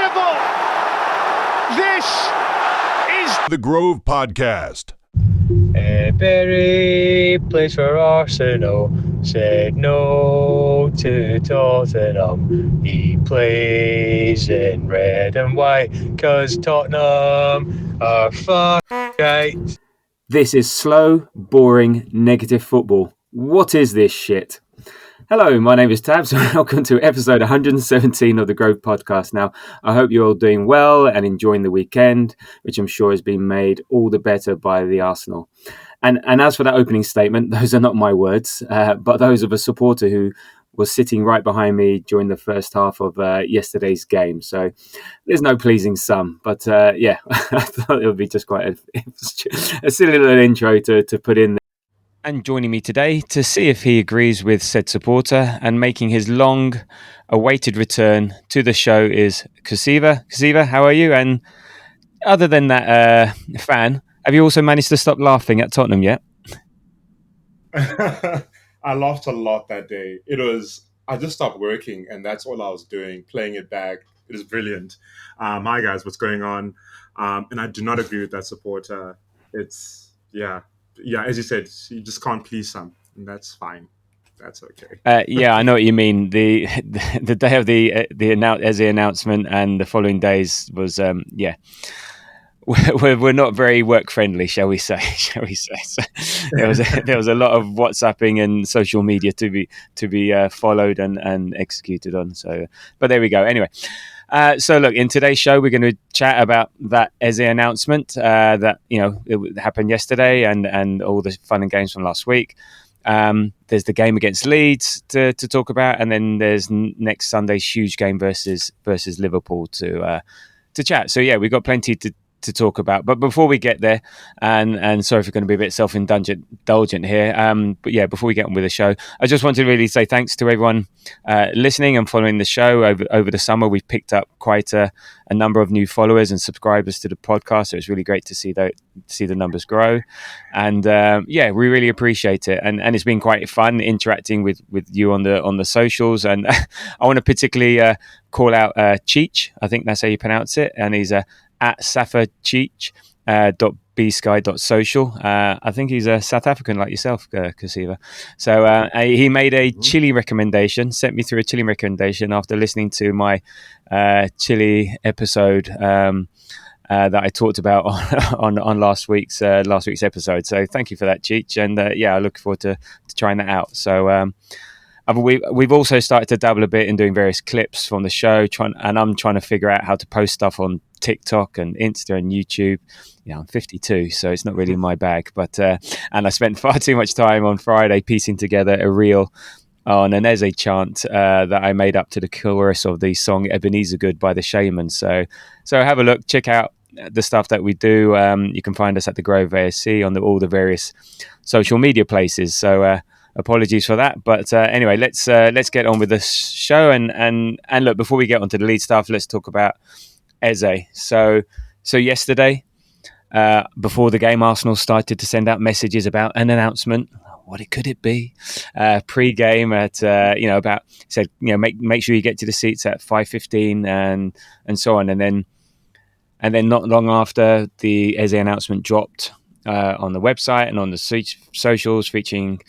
incredible! This is The Grove Podcast. Eberechi plays for Arsenal, said no to Tottenham. He plays in red and white, cause Tottenham are right. This is slow, boring, negative football. What is this shit? Hello, my name is Tabs and welcome to episode 117 of the Grove Podcast. Now, I hope you're all doing well and enjoying the weekend, which I'm sure has been made all the better by the Arsenal. And as for that opening statement, those are not my words, but those of a supporter who was sitting right behind me during the first half of yesterday's game. So there's no pleasing sum, but yeah, I thought it would be just quite a silly little intro to put in there. And joining me today to see if he agrees with said supporter and making his long-awaited return to the show is Kuziva. Kuziva, how are you? And other than that fan, have you also managed to stop laughing at Tottenham yet? I laughed a lot that day. I just stopped working and that's all I was doing, playing it back. It is brilliant. Hi guys, what's going on? And I do not agree with that supporter. Yeah, as you said, you just can't please some, and that's fine. That's okay. Yeah, I know what you mean. The day of the Eze announcement and the following days was we're not very work friendly, shall we say? So there was a lot of WhatsApping and social media to be followed and executed on. So, but there we go. Anyway. So look, in today's show, we're going to chat about that Eze announcement that, it happened yesterday and all the fun and games from last week. There's the game against Leeds to talk about. And then there's next Sunday's huge game versus Liverpool to chat. So yeah, we've got plenty to talk about. But before we get there, and sorry if we're going to be a bit self-indulgent here, but yeah, before we get on with the show, I just want to really say thanks to everyone listening and following the show over the summer. We've picked up quite a number of new followers and subscribers to the podcast, so it's really great to see the numbers grow. And yeah, we really appreciate it, and it's been quite fun interacting with you on the socials. And I want to particularly call out Cheech, I think that's how you pronounce it, and he's at safacheech .bsky.social. I think he's a South African like yourself, Kuziva. So he made a chili recommendation, sent me through a chili recommendation after listening to my chili episode that I talked about on last week's episode. So thank you for that, Cheech. And yeah, I look forward to trying that out. So we've also started to dabble a bit in doing various clips from the show, and I'm trying to figure out how to post stuff on TikTok and Insta and YouTube. I'm 52, so it's not really my bag. But and I spent far too much time on Friday piecing together a reel on an Eze chant that I made up to the chorus of the song Ebenezer Good by the Shaman. So have a look, check out the stuff that we do. You can find us at the Grove ASC on all the various social media places. So apologies for that, but anyway, let's get on with the show. And look, before we get onto the lead stuff, let's talk about Eze. So yesterday, before the game, Arsenal started to send out messages about an announcement. What could it be? Pre-game at about said make sure you get to the seats at 5:15 and so on, and then not long after the Eze announcement dropped on the website and on the socials featuring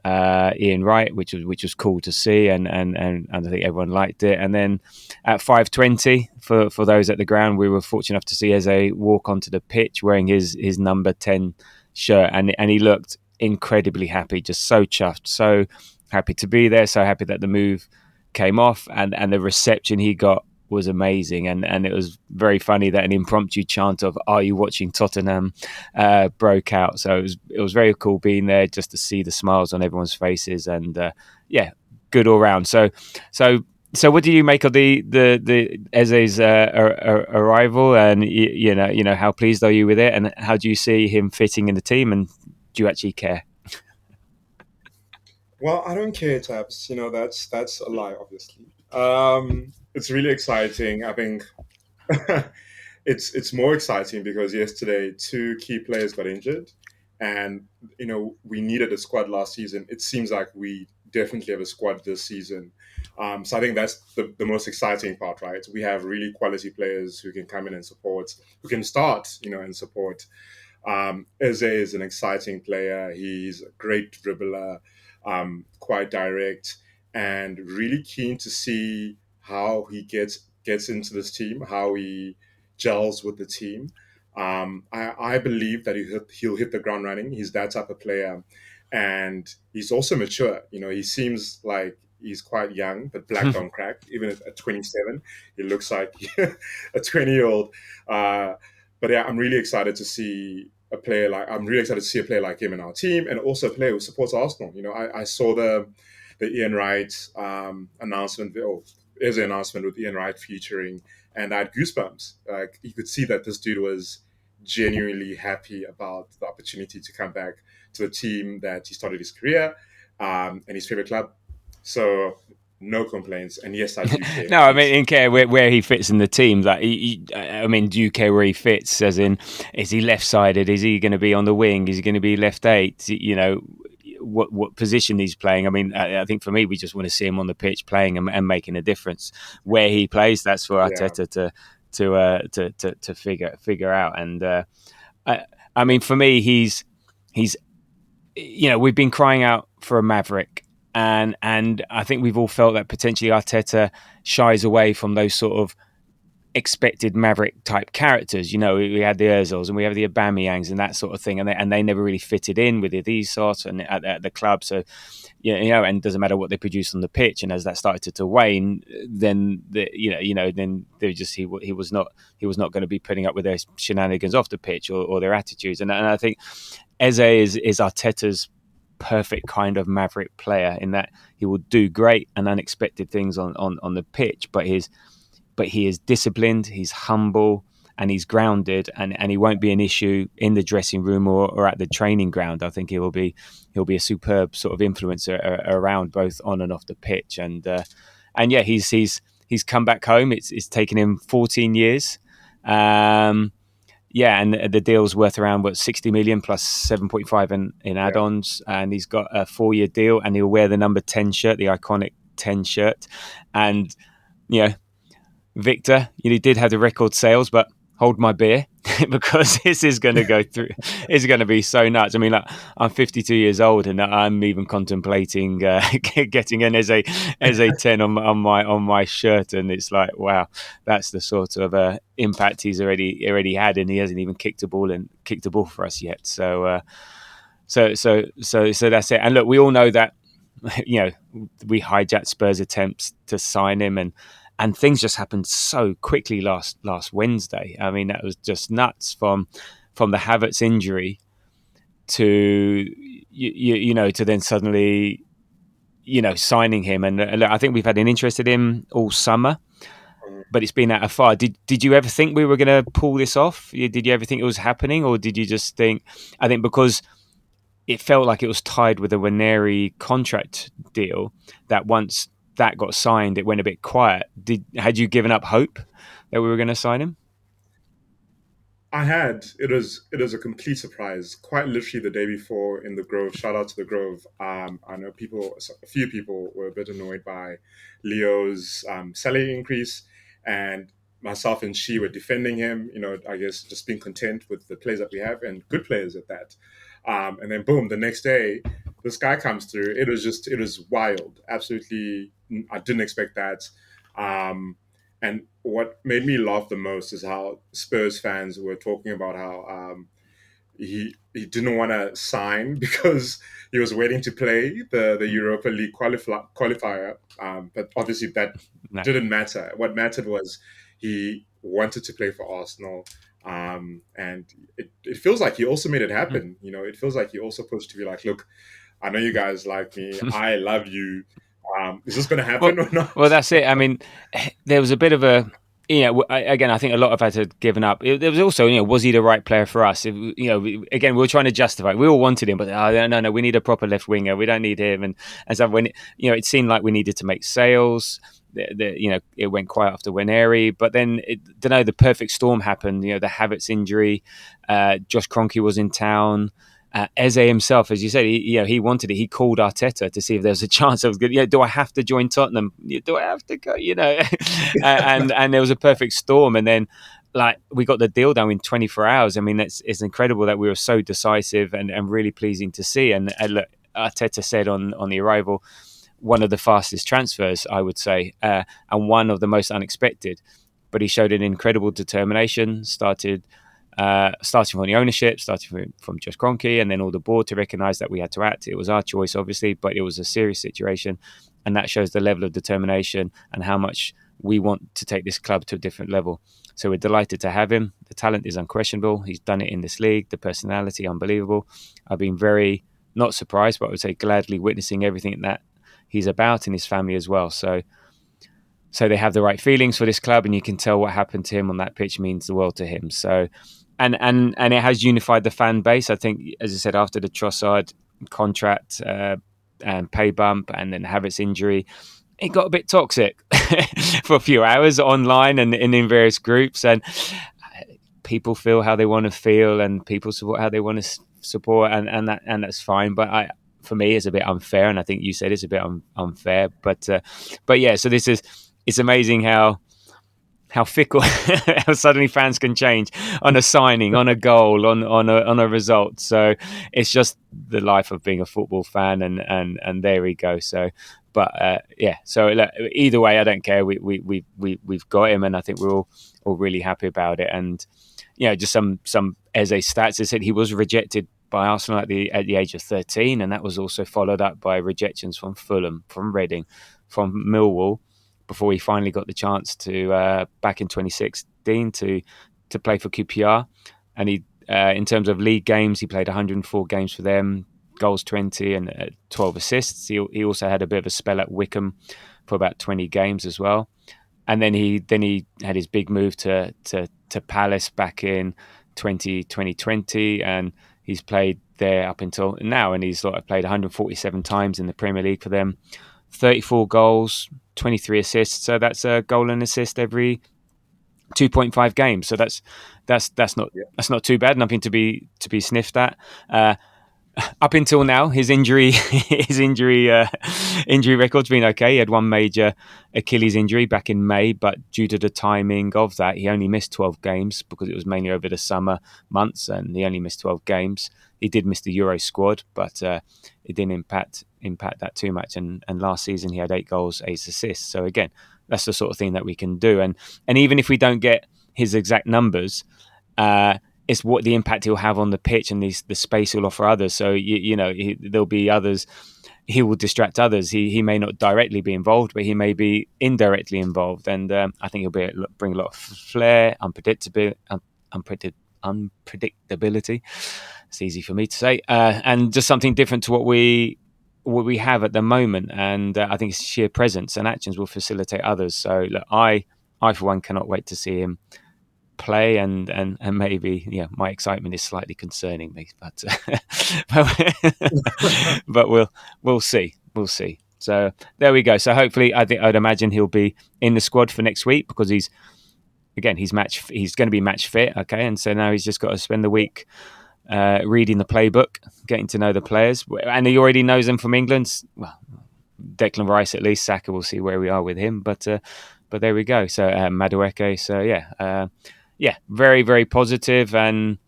Ian Wright, which was cool to see, and I think everyone liked it. And then at 5:20, for those at the ground, we were fortunate enough to see Eze walk onto the pitch wearing his number 10 shirt, and he looked incredibly happy, just so chuffed, so happy to be there, so happy that the move came off, and the reception he got was amazing, and it was very funny that an impromptu chant of "Are you watching Tottenham?" broke out. So it was very cool being there just to see the smiles on everyone's faces, and yeah, good all round. So what do you make of the Eze's arrival, and how pleased are you with it, and how do you see him fitting in the team, and do you actually care? Well, I don't care, Tabs. That's a lie, obviously. It's really exciting. I think it's more exciting because yesterday 2 key players got injured, and we needed a squad last season. It seems like we definitely have a squad this season. So I think that's the most exciting part, right? We have really quality players who can come in and support, who can start, and support. Eze is an exciting player. He's a great dribbler, quite direct, and really keen to see how he gets into this team, how he gels with the team. I believe that he'll hit the ground running. He's that type of player, and he's also mature. He seems like he's quite young, but black don't crack. Even at 27, he looks like a 20-year-old. But yeah, I'm really excited to see a player like him in our team, and also a player who supports Arsenal. I saw the Ian Wright announcement, or Eze announcement with Ian Wright featuring, and I had goosebumps. Like, you could see that this dude was genuinely happy about the opportunity to come back to the team that he started his career, and his favorite club. So no complaints. And yes, I do care. No, I mean, in care where he fits in the team. Like, do you care where he fits? As in, is he left-sided? Is he going to be on the wing? Is he going to be left eight? What position he's playing. I mean, I think for me, we just want to see him on the pitch playing and making a difference. Where he plays, that's for Arteta to figure out. And I mean, for me, he's we've been crying out for a maverick. And I think we've all felt that potentially Arteta shies away from those sort of expected maverick type characters. We had the Ozils and we have the Aubameyangs and that sort of thing, and they never really fitted in with the ethos and at the club. So and it doesn't matter what they produce on the pitch. And as that started to wane, then then they just he was not going to be putting up with their shenanigans off the pitch or their attitudes. And I think Eze is Arteta's perfect kind of maverick player, in that he will do great and unexpected things on the pitch, but he is disciplined, he's humble, and he's grounded, and he won't be an issue in the dressing room or at the training ground. I think he'll be a superb sort of influencer around both on and off the pitch. And yeah, he's come back home. It's taken him 14 years. Yeah, and the deal's worth around 60 million plus 7.5 in add-ons, and he's got a 4-year deal, and he'll wear the number 10 shirt, the iconic 10 shirt. And Victor, you did have the record sales, but hold my beer because this is going to go through. It's going to be so nuts. I mean, like, I'm 52 years old, and I'm even contemplating getting an Eze 10 on my shirt, and it's like, wow, that's the sort of impact he's already had, and he hasn't even kicked a ball for us yet. So that's it. And look, we all know that we hijacked Spurs' attempts to sign him, and things just happened so quickly last Wednesday. I mean, that was just nuts, from the Havertz injury to to then suddenly signing him. And I think we've had an interest in him all summer, but it's been out of far. Did you ever think we were going to pull this off? Did you ever think it was happening, or did you just think? I think because it felt like it was tied with a Waneri contract deal, that once that got signed, it went a bit quiet. Had you given up hope that we were going to sign him? I had. It was a complete surprise. Quite literally the day before in the Grove. Shout out to the Grove. I know a few people were a bit annoyed by Leo's salary increase, and myself and she were defending him. I guess just being content with the players that we have, and good players at that. And then boom, the next day, this guy comes through. It was wild. Absolutely, I didn't expect that. And what made me laugh the most is how Spurs fans were talking about how he didn't want to sign because he was waiting to play the Europa League qualifier. But obviously that didn't matter. What mattered was he wanted to play for Arsenal. And it feels like he also made it happen. It feels like he also pushed to be like, look, I know you guys like me. I love you. Is this going to happen or not? Well, that's it. I mean, there was a bit of a, again, I think a lot of us had given up. There was also, was he the right player for us? Again, we were trying to justify it. We all wanted him, but no, we need a proper left winger. We don't need him. And so when, it seemed like we needed to make sales. It went quiet after Waneri, but then the perfect storm happened. The Havertz injury, Josh Kroenke was in town. Eze himself, as you said, he wanted it. He called Arteta to see if there's a chance of good. Do I have to join Tottenham? Do I have to go? And there was a perfect storm, and then like we got the deal done in 24 hours. I mean, it's incredible that we were so decisive and really pleasing to see. And look, Arteta said on the arrival, one of the fastest transfers, I would say, and one of the most unexpected. But he showed an incredible determination. Starting from the ownership, starting from Josh Kroenke, and then all the board to recognise that we had to act. It was our choice, obviously, but it was a serious situation, and that shows the level of determination and how much we want to take this club to a different level. So we're delighted to have him. The talent is unquestionable. He's done it in this league. The personality, unbelievable. I've been very, not surprised, but I would say gladly witnessing everything that he's about and his family as well. So they have the right feelings for this club, and you can tell what happened to him on that pitch means the world to him. So, and it has unified the fan base. I think, as I said, after the Trossard contract and pay bump, and then Havertz injury, it got a bit toxic for a few hours online and in various groups. And people feel how they want to feel, and people support how they want to support, and that's fine. But for me, it's a bit unfair, and I think you said it's a bit unfair. But yeah, so it's amazing how fickle how suddenly fans can change on a signing, on a goal, on a result. So it's just the life of being a football fan, and there we go. So, but yeah. So either way, I don't care. We've got him, and I think we're all really happy about it. And just some Eze stats. They said he was rejected by Arsenal at the age of 13, and that was also followed up by rejections from Fulham, from Reading, from Millwall, before he finally got the chance to back in 2016 to play for QPR. And he, in terms of league games, he played 104 games for them, goals 20 and 12 assists. He also had a bit of a spell at Wickham for about 20 games as well. And then he had his big move to Palace back in 2020, and he's played there up until now, and he's played 147 times in the Premier League for them. 34 goals, 23 assists. So that's a goal and assist every 2.5 games. So that's not too bad. Nothing to be sniffed at. Up until now, his injury record's been okay. He had one major Achilles injury back in May, but due to the timing of that, he only missed 12 games because it was mainly over the summer months, and he only missed 12 games. He did miss the Euro squad, but it didn't impact that too much. And last season, he had 8 goals, 8 assists. So again, that's the sort of thing that we can do. And even if we don't get his exact numbers, it's what the impact he'll have on the pitch and the space he'll offer others. So there'll be others. He will distract others. He may not directly be involved, but he may be indirectly involved. And I think he'll bring a lot of flair, unpredictability. It's easy for me to say, and just something different to what we have at the moment. And I think his sheer presence and actions will facilitate others. So look, I for one cannot wait to see him play, and maybe my excitement is slightly concerning me, but but we'll see. So there we go. So hopefully, I'd imagine he'll be in the squad for next week, because he's going to be match fit. Okay, and so now he's just got to spend the week reading the playbook, getting to know the players, and he already knows them from England. Well, Declan Rice at least. Saka, we'll see where we are with him, but there we go. So Madueke. So yeah, very, very positive. And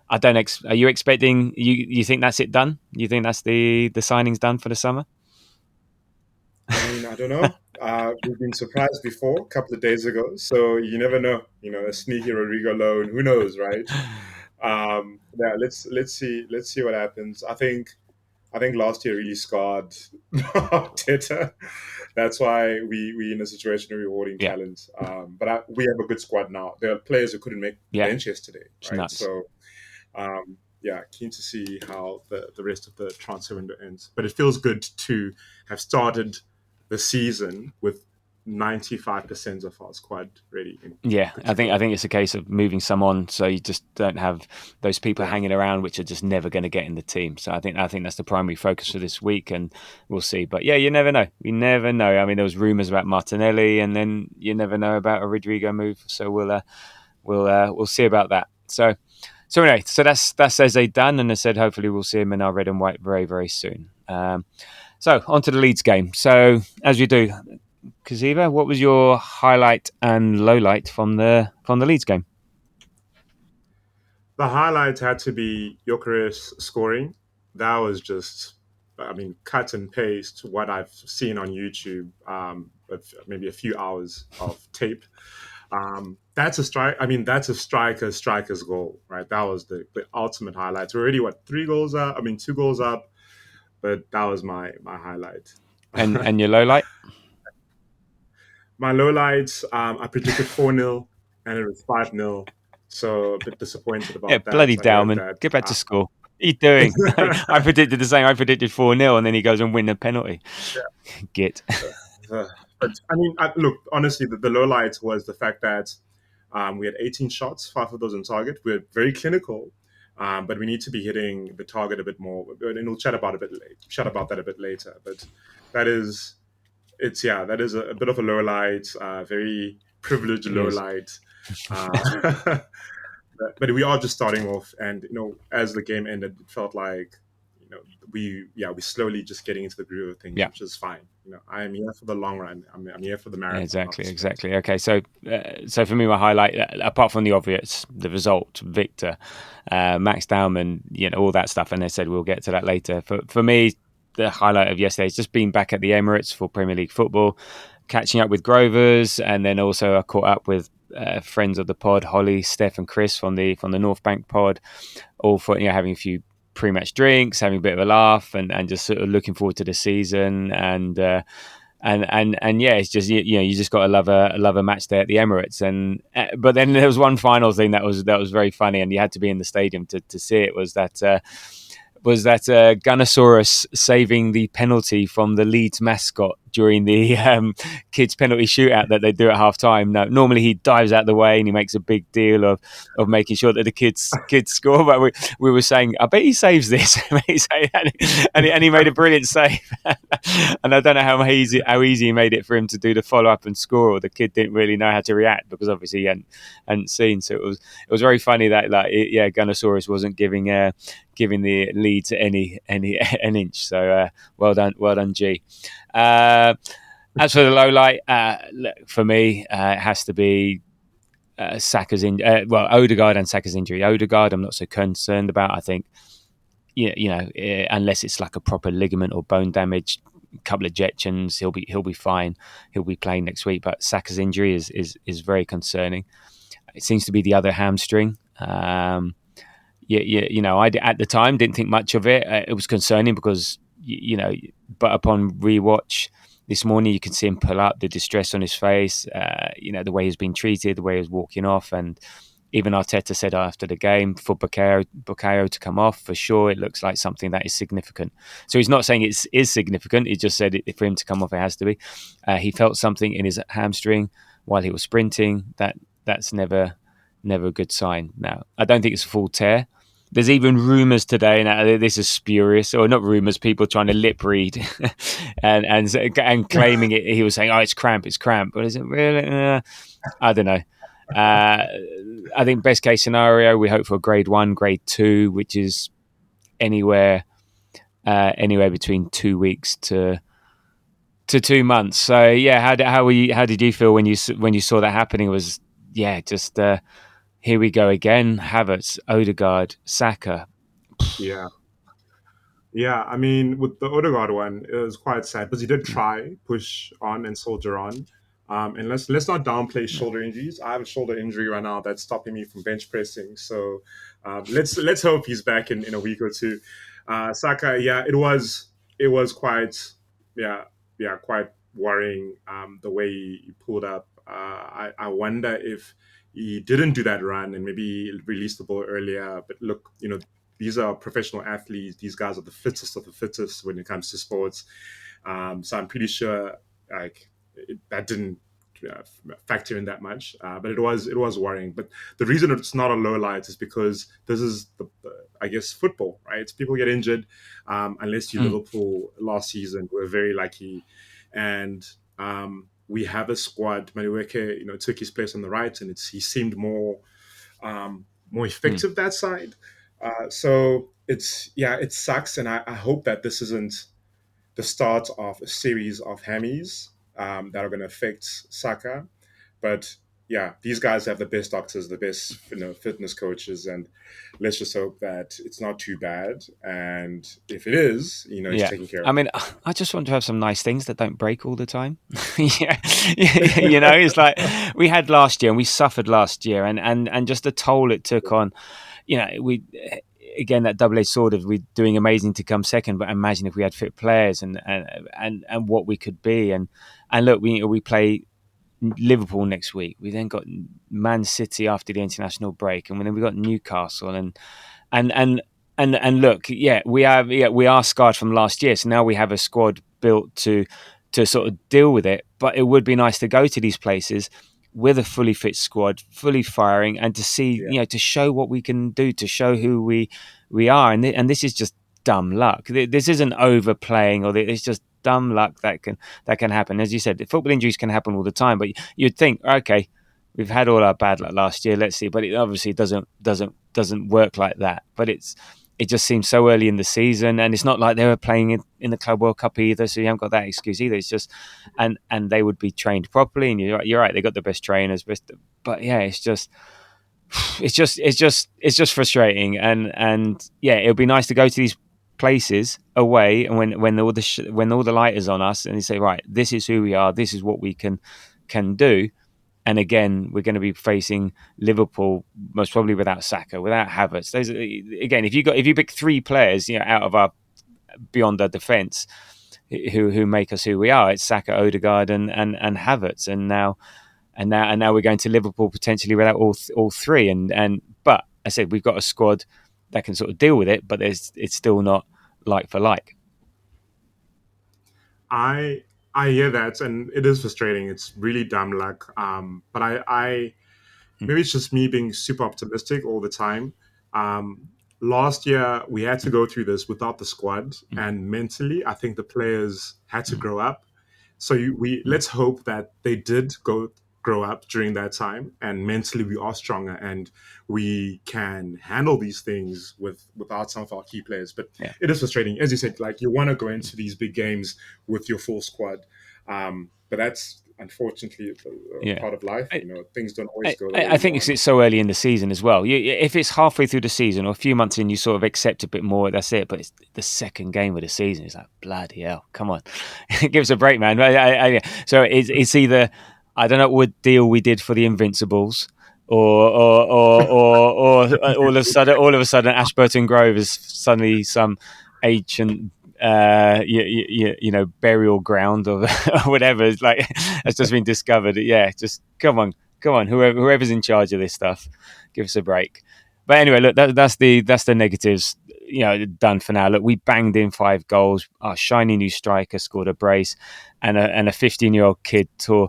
I don't. Are you expecting? You think that's it done? You think that's the signings done for the summer? I mean, I don't know. We've been surprised before a couple of days ago, so you never know. A sneaky Rodrigo loan. Who knows, right? Yeah, let's see what happens. I think last year really scarred Arteta. That's why we in a situation of rewarding talent. But we have a good squad now. There are players who couldn't make bench yesterday, right? So, keen to see how the rest of the transfer window ends. But it feels good to have started the season with 95% of our squad ready. I think it's a case of moving some on, so you just don't have those people hanging around which are just never going to get in the team. So I think that's the primary focus for this week, and we'll see. But you never know. We never know. I mean, there was rumours about Martinelli, and then you never know about a Rodrigo move. So we'll see about that. So So anyway, so that's Eze done, and I said hopefully we'll see him in our red and white very, very soon. So on to the Leeds game. So as you do, Kuziva, what was your highlight and low light from the Leeds game? The highlight had to be Gyökeres scoring. That was just, I mean, cut and paste what I've seen on YouTube, with maybe a few hours of tape. That's a strike. I mean, that's a striker's goal, right? That was the ultimate highlight. We're already what 3 goals up? I mean, 2 goals up, but that was my highlight. And your low light? My low lights, I predicted 4-0 and it was 5-0. So a bit disappointed Yeah, about that. bloody So I heard Dowman. that. Get back to school. What are you doing? I predicted the same. I predicted 4-0, and then he goes and win the penalty. Git. But I mean, look, honestly, the low light was the fact that we had 18 shots, 5 of those on target. We're very clinical, but we need to be hitting the target a bit more. And we'll chat about that a bit later. But that is, that is a bit of a low light, very privileged low light. But we are just starting off, and as the game ended, it felt like we slowly just getting into the groove of things, which is fine. I am here for the long run. I'm here for the marathon. Exactly. Okay, so for me, my highlight, apart from the obvious, the result, Victor, Max Dowman, all that stuff, and they said we'll get to that later. For me, the highlight of yesterday is just being back at the Emirates for Premier League football, catching up with Grovers, and then also I caught up with friends of the pod, Holly, Steph, and Chris from the North Bank pod, all for having a few pre-match drinks, having a bit of a laugh, and just sort of looking forward to the season, and it's just you just got to love a match day at the Emirates, and but then there was one final thing that was very funny, and you had to be in the stadium to see it. Was that Gunnasaurus saving the penalty from the Leeds mascot during the kids' penalty shootout that they do at half time. No, normally he dives out the way and he makes a big deal of making sure that the kids score. But we were saying, I bet he saves this, and he made a brilliant save. And I don't know how easy he made it for him to do the follow up and score. Or the kid didn't really know how to react because obviously he hadn't seen. So it was very funny that Gunnasaurus wasn't giving the Leeds an inch. So well done, G. As for the low light, for me, it has to be Saka's Odegaard and Saka's injury. Odegaard, I'm not so concerned about. I think, unless it's like a proper ligament or bone damage, a couple of ejections, he'll be fine. He'll be playing next week. But Saka's injury is very concerning. It seems to be the other hamstring. I at the time didn't think much of it. It was concerning because but upon rewatch this morning, you can see him pull up, the distress on his face, the way he's been treated, the way he's walking off, and even Arteta said after the game for Bukayo to come off, for sure, it looks like something that is significant. So he's not saying it is significant. He just said for him to come off, it has to be. He felt something in his hamstring while he was sprinting. That's never a good sign. Now, I don't think it's a full tear. There's even rumours today, and this is spurious, or not rumours, people trying to lip read and claiming it. He was saying, "Oh, it's cramp. But is it really? I don't know. I think best case scenario, we hope for grade 1, grade 2, which is anywhere between 2 weeks to 2 months. So yeah, how did you feel when you saw that happening? It was just. Here we go again. Havertz, Odegaard, Saka. Yeah. I mean, with the Odegaard one, it was quite sad because he did try push on and soldier on. And let's not downplay shoulder injuries. I have a shoulder injury right now that's stopping me from bench pressing. So let's hope he's back in a week or two. Saka, it was quite quite worrying the way he pulled up. I wonder if he didn't do that run and maybe released the ball earlier. But look, these are professional athletes. These guys are the fittest of the fittest when it comes to sports. So I'm pretty sure that didn't factor in that much. But it was worrying. But the reason it's not a low light is because this is I guess football, right? People get injured. Unless you Liverpool last season, we're very lucky, and we have a squad. Madueke, took his place on the right, and he seemed more more effective that side. So it sucks, and I hope that this isn't the start of a series of hammies that are going to affect Saka. But yeah, these guys have the best doctors, the best fitness coaches, and let's just hope that it's not too bad. And if it is, he's Yeah. taking care I of mean, I just want to have some nice things that don't break all the time. Yeah. It's like we had last year and we suffered last year, and just the toll it took on, we again that double-edged sword of we doing amazing to come second, but imagine if we had fit players and what we could be. And look, we play Liverpool next week. We then got Man City after the international break, and then we got Newcastle and look, we are scarred from last year. So now we have a squad built to sort of deal with it. But it would be nice to go to these places with a fully fit squad, fully firing, and to see, to show what we can do, to show who we are. And this is just dumb luck. This isn't overplaying, or it's just dumb luck that can happen. As you said, football injuries can happen all the time. But you'd think, okay, we've had all our bad luck last year. Let's see, but it obviously doesn't work like that. But it just seems so early in the season, and it's not like they were playing in the Club World Cup either, so you haven't got that excuse either. It's just, and they would be trained properly, and you're right, they got the best trainers, but yeah, it's just frustrating, and yeah, it would be nice to go to these places away, and when all the light is on us, and you say, right, this is who we are, this is what we can do. And again, we're going to be facing Liverpool most probably without Saka, without Havertz. Again, if you pick three players, out of our beyond our defence, who make us who we are, it's Saka, Odegaard, and Havertz. And now we're going to Liverpool potentially without all three. But I said we've got a squad that can sort of deal with it, but it's still not like for like. I hear that, and it is frustrating. It's really dumb luck. But I maybe it's just me being super optimistic all the time. Last year we had to go through this without the squad, and mentally, I think the players had to grow up. So let's hope that they did grow up during that time, and mentally we are stronger and we can handle these things without some of our key players. But it is frustrating, as you said. Like, you want to go into these big games with your full squad, but that's unfortunately part of life. Things don't always go the way I think it's so early in the season as well. If it's halfway through the season or a few months in, you sort of accept a bit more. That's it. But it's the second game of the season. It's like, bloody hell, come on, give us a break, man. So it's either, I don't know what deal we did for the Invincibles, or all of a sudden Ashburton Grove is suddenly some ancient burial ground or whatever. It's like has just been discovered. Yeah, just come on, whoever's in charge of this stuff, give us a break. But anyway, look, that's the negatives. Done for now. Look, we banged in 5 goals. Our shiny new striker scored a brace, and a 15-year-old kid tore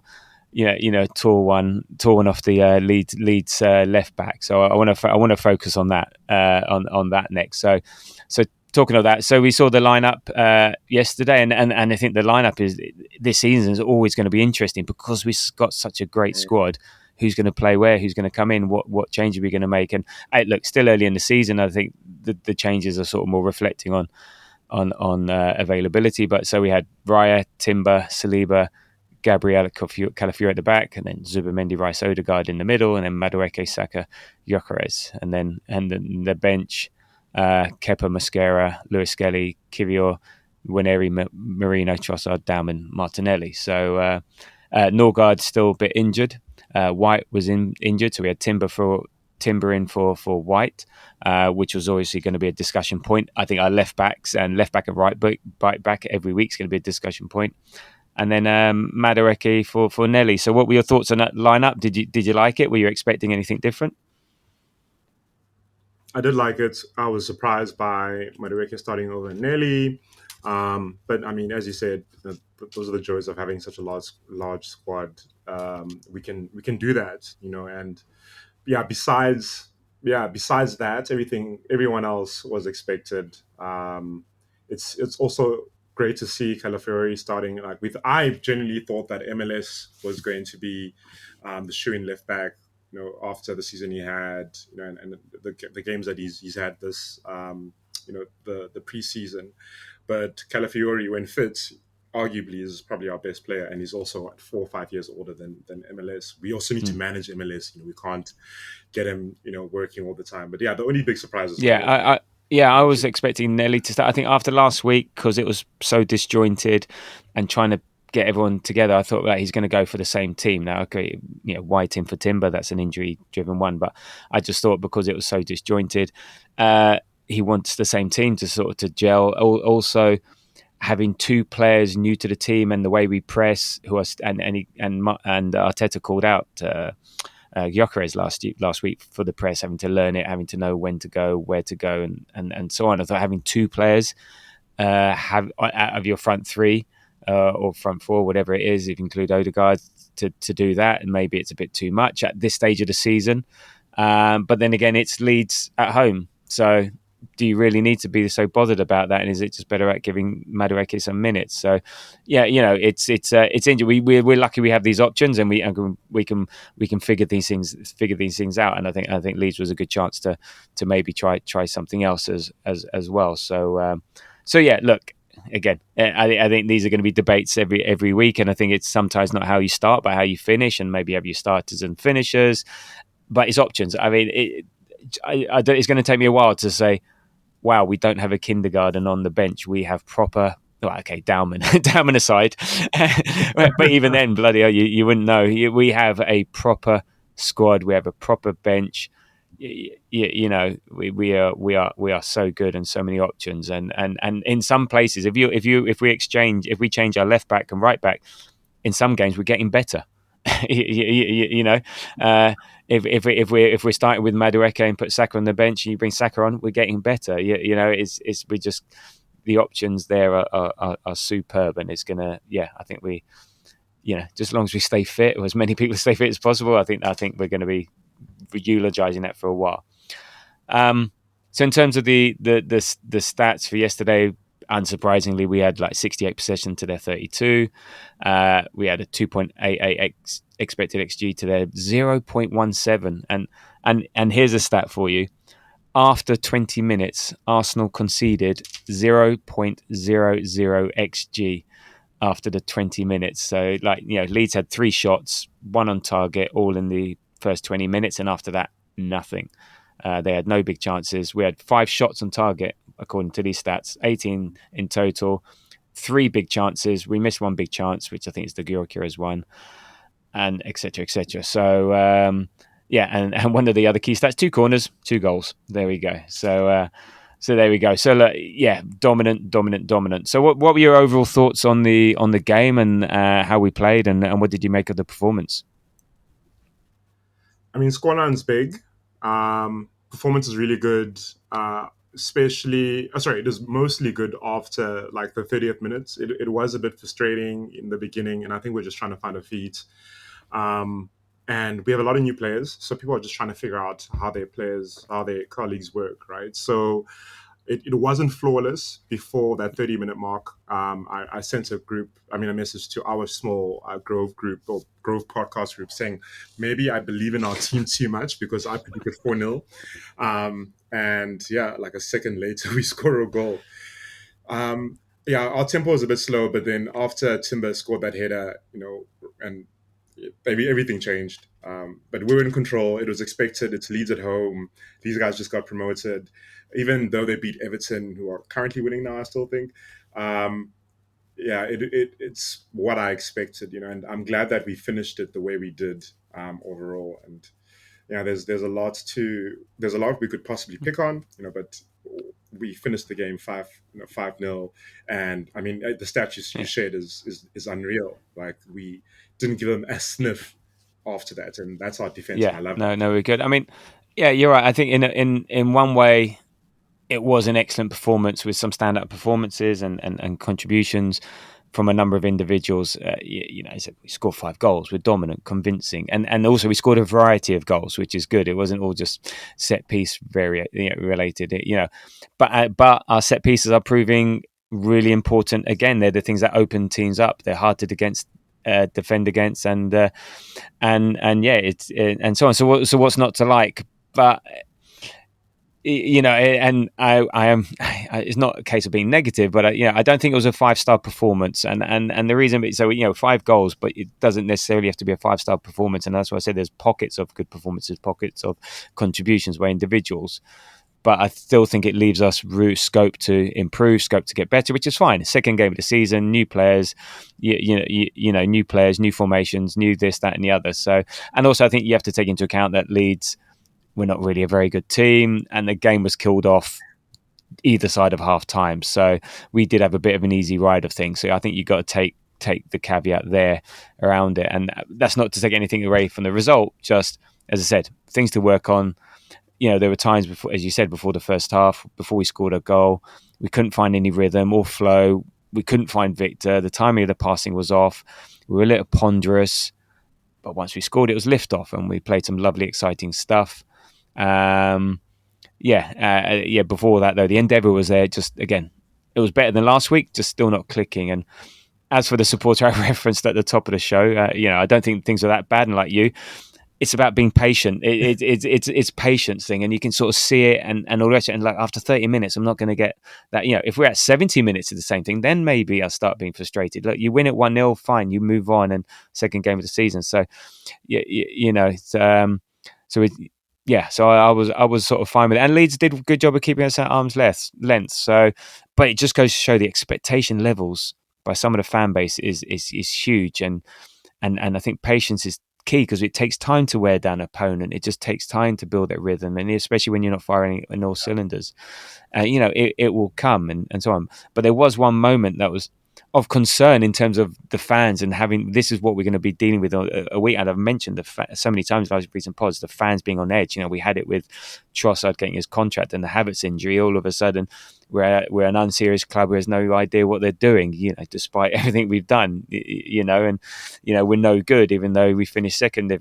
one off the Leeds left back. So I want to focus on that on that next. So talking of that, so we saw the lineup yesterday, and I think the lineup this season is always going to be interesting because we've got such a great squad. Who's going to play where? Who's going to come in? What changes are we going to make? And look, still early in the season. I think the changes are sort of more reflecting on availability. But so we had Raya, Timber, Saliba, Gabriel Calafiori at the back, and then Zubimendi, Rice, Odegaard in the middle, and then Madueke, Saka, Gyökeres, and then the bench, Kepa, Mosquera, Lewis Skelly, Kivior, Waneri, Marino, Trossard, Dowman, Martinelli. So Norgard's still a bit injured. White was injured, so we had Timber in for White, which was obviously going to be a discussion point. I think our left back and right back every week is going to be a discussion point. And then Madueke for Nelly. So what were your thoughts on that lineup? Did you like it? Were you expecting anything different? I did like it. I was surprised by Madueke starting over Nelly. But I mean, as you said, those are the joys of having such a large squad. We can do that, and besides that, everyone else was expected. It's also great to see Calafiori starting. I genuinely thought that MLS was going to be the shoe in left back. after the season he had, and the games that he's had this, the preseason. But Calafiori, when fit, arguably is probably our best player, and he's also 4 or 5 years older than MLS. We also need to manage MLS. We can't get him, working all the time. But yeah, the only big surprise is I was expecting Nelly to start. I think after last week, because it was so disjointed and trying to get everyone together, I thought that he's going to go for the same team. Now, okay, White in for Timber, that's an injury-driven one, but I just thought because it was so disjointed, he wants the same team to gel. Also, having two players new to the team and the way we press, and Arteta called out Gyökeres last week for the press, having to learn it, having to know when to go, where to go, and so on. I thought having two players out of your front three or front four, whatever it is, if you include Odegaard, to do that, and maybe it's a bit too much at this stage of the season. But then again, it's Leeds at home, so do you really need to be so bothered about that? And is it just better at giving Madueke some minutes? So, yeah, it's injury. We're lucky we have these options, and we can figure these things out. And I think Leeds was a good chance to maybe try something else as well. So yeah, look. Again, I think these are going to be debates every week, and I think it's sometimes not how you start, but how you finish, and maybe have your starters and finishers. But it's options. I mean, it's going to take me a while to say, wow, we don't have a kindergarten on the bench. We have proper. Well, okay, Dowman aside, but even then, bloody hell, you wouldn't know. We have a proper squad. We have a proper bench. We are so good and so many options, and in some places, if we change our left back and right back, in some games we're getting better. If we're starting with Madueke and put Saka on the bench and you bring Saka on, we're getting better. It's we just, the options there are superb, and it's gonna, I think we, just as long as we stay fit, or as many people stay fit as possible, I think we're going to be eulogising that for a while. So in terms of the stats for yesterday, unsurprisingly, we had like 68 possession to their 32. We had a 2.88 expected XG to their 0.17. And here's a stat for you. After 20 minutes, Arsenal conceded 0.00 XG after the 20 minutes. So, Leeds had 3 shots, 1 on target, all in the first 20 minutes, and after that, nothing. They had no big chances. We had 5 shots on target, according to these stats, 18 in total, 3 big chances. We missed 1 big chance, which I think is the Gyökeres one, and et cetera, et cetera. So, and one of the other key stats, 2 corners, 2 goals. There we go. So there we go. So, dominant. So what were your overall thoughts on the game and how we played, and what did you make of the performance? I mean, scoreline's big. Performance is really good. Especially, it was mostly good after like the 30th minutes. It was a bit frustrating in the beginning, and I think we're just trying to find our feet. And we have a lot of new players, so people are just trying to figure out how their colleagues work, right? So it wasn't flawless before that 30-minute mark. I sent a message to our small Grove group, or Grove podcast group, saying maybe I believe in our team too much because I predicted 4-0. And like a second later, we score a goal. Our tempo was a bit slow, but then after Timber scored that header, and everything changed. But we were in control. It was expected. It's Leeds at home. These guys just got promoted, even though they beat Everton, who are currently winning now, I still think. It's what I expected, and I'm glad that we finished it the way we did overall. And there's a lot we could possibly pick on, but we finished the game 5-0, and I mean the stat you shared is unreal. Like, we didn't give them a sniff after that, and that's our defense. I love it. No, we're good. I mean, you're right. I think in one way, it was an excellent performance with some stand-up performances and contributions from a number of individuals. We scored 5 goals. We're dominant, convincing, and also we scored a variety of goals, which is good. It wasn't all just set piece related. But our set pieces are proving really important. Again, they're the things that open teams up. They're hard to defend against, and yeah, and so on. So what's not to like? But and I am. It's not a case of being negative, but I don't think it was a 5-star performance, and the reason, so 5 goals, but it doesn't necessarily have to be a 5-star performance, and that's why I said there's pockets of good performances, pockets of contributions by individuals. But I still think it leaves us scope to improve, scope to get better, which is fine. Second game of the season, new players, new players, new formations, new this, that, and the other. So, and also I think you have to take into account that Leeds were not really a very good team, and the game was killed off either side of half time. So we did have a bit of an easy ride of things. So I think you've got to take the caveat there around it, and that's not to take anything away from the result. Just as I said, things to work on. There were times before, as you said, before the first half, before we scored a goal, we couldn't find any rhythm or flow. We couldn't find Victor. The timing of the passing was off. We were a little ponderous, but once we scored, it was lift off, and we played some lovely, exciting stuff. Before that though, the endeavour was there. Just again, it was better than last week, just still not clicking. And as for the supporter I referenced at the top of the show, I don't think things are that bad. And like you, it's about being patient. It's patience thing, and you can sort of see it and all the rest. And like after 30 minutes, I'm not going to get that. If we're at 70 minutes of the same thing, then maybe I'll start being frustrated. Look, you win it 1-0, fine, you move on, and second game of the season. So, so I was sort of fine with it, and Leeds did a good job of keeping us at arm's length. So, but it just goes to show the expectation levels by some of the fan base is huge, and I think patience is key, because it takes time to wear down an opponent. It just takes time to build that rhythm, and especially when you're not firing in all cylinders, it will come and so on. But there was one moment that was of concern in terms of the fans, and this is what we're going to be dealing with a week. And I've mentioned so many times in recent pods, the fans being on edge. We had it with Trossard getting his contract and the Havertz injury. All of a sudden, we're an unserious club who has no idea what they're doing. Despite everything we've done, and we're no good, even though we finished second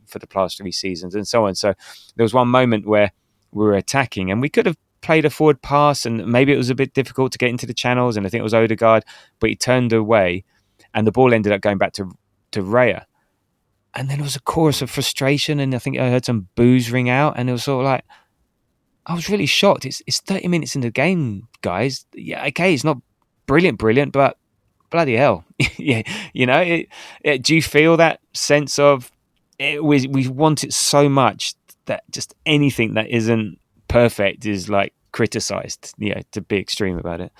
for the past 3 seasons and so on. So there was one moment where we were attacking, and we could have played a forward pass, and maybe it was a bit difficult to get into the channels, and I think it was Odegaard, but he turned away and the ball ended up going back to Raya. And then there was a chorus of frustration, and I think I heard some boos ring out, and it was sort of like, I was really shocked. It's 30 minutes in the game, guys. Yeah, okay, it's not brilliant, but bloody hell. Yeah, do you feel that sense of we want it so much that just anything that isn't perfect is like criticized, to be extreme about it.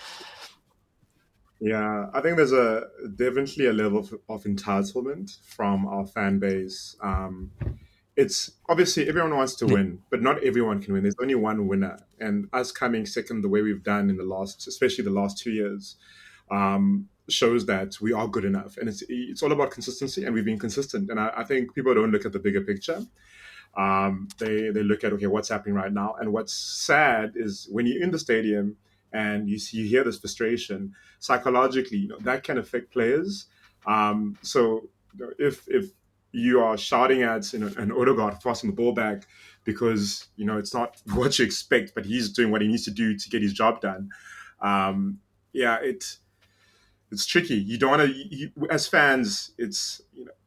Yeah, I think there's definitely a level of entitlement from our fan base. It's obviously everyone wants to win, but not everyone can win. There's only one winner, and us coming second the way we've done in especially the last 2 years, shows that we are good enough. And it's all about consistency, and we've been consistent. And I think people don't look at the bigger picture. They look at, okay, what's happening right now. And what's sad is when you're in the stadium and you hear this frustration, psychologically, that can affect players. So if you are shouting at an Odegaard passing the ball back because it's not what you expect, but he's doing what he needs to do to get his job done, it's tricky. You don't want to, as fans, it's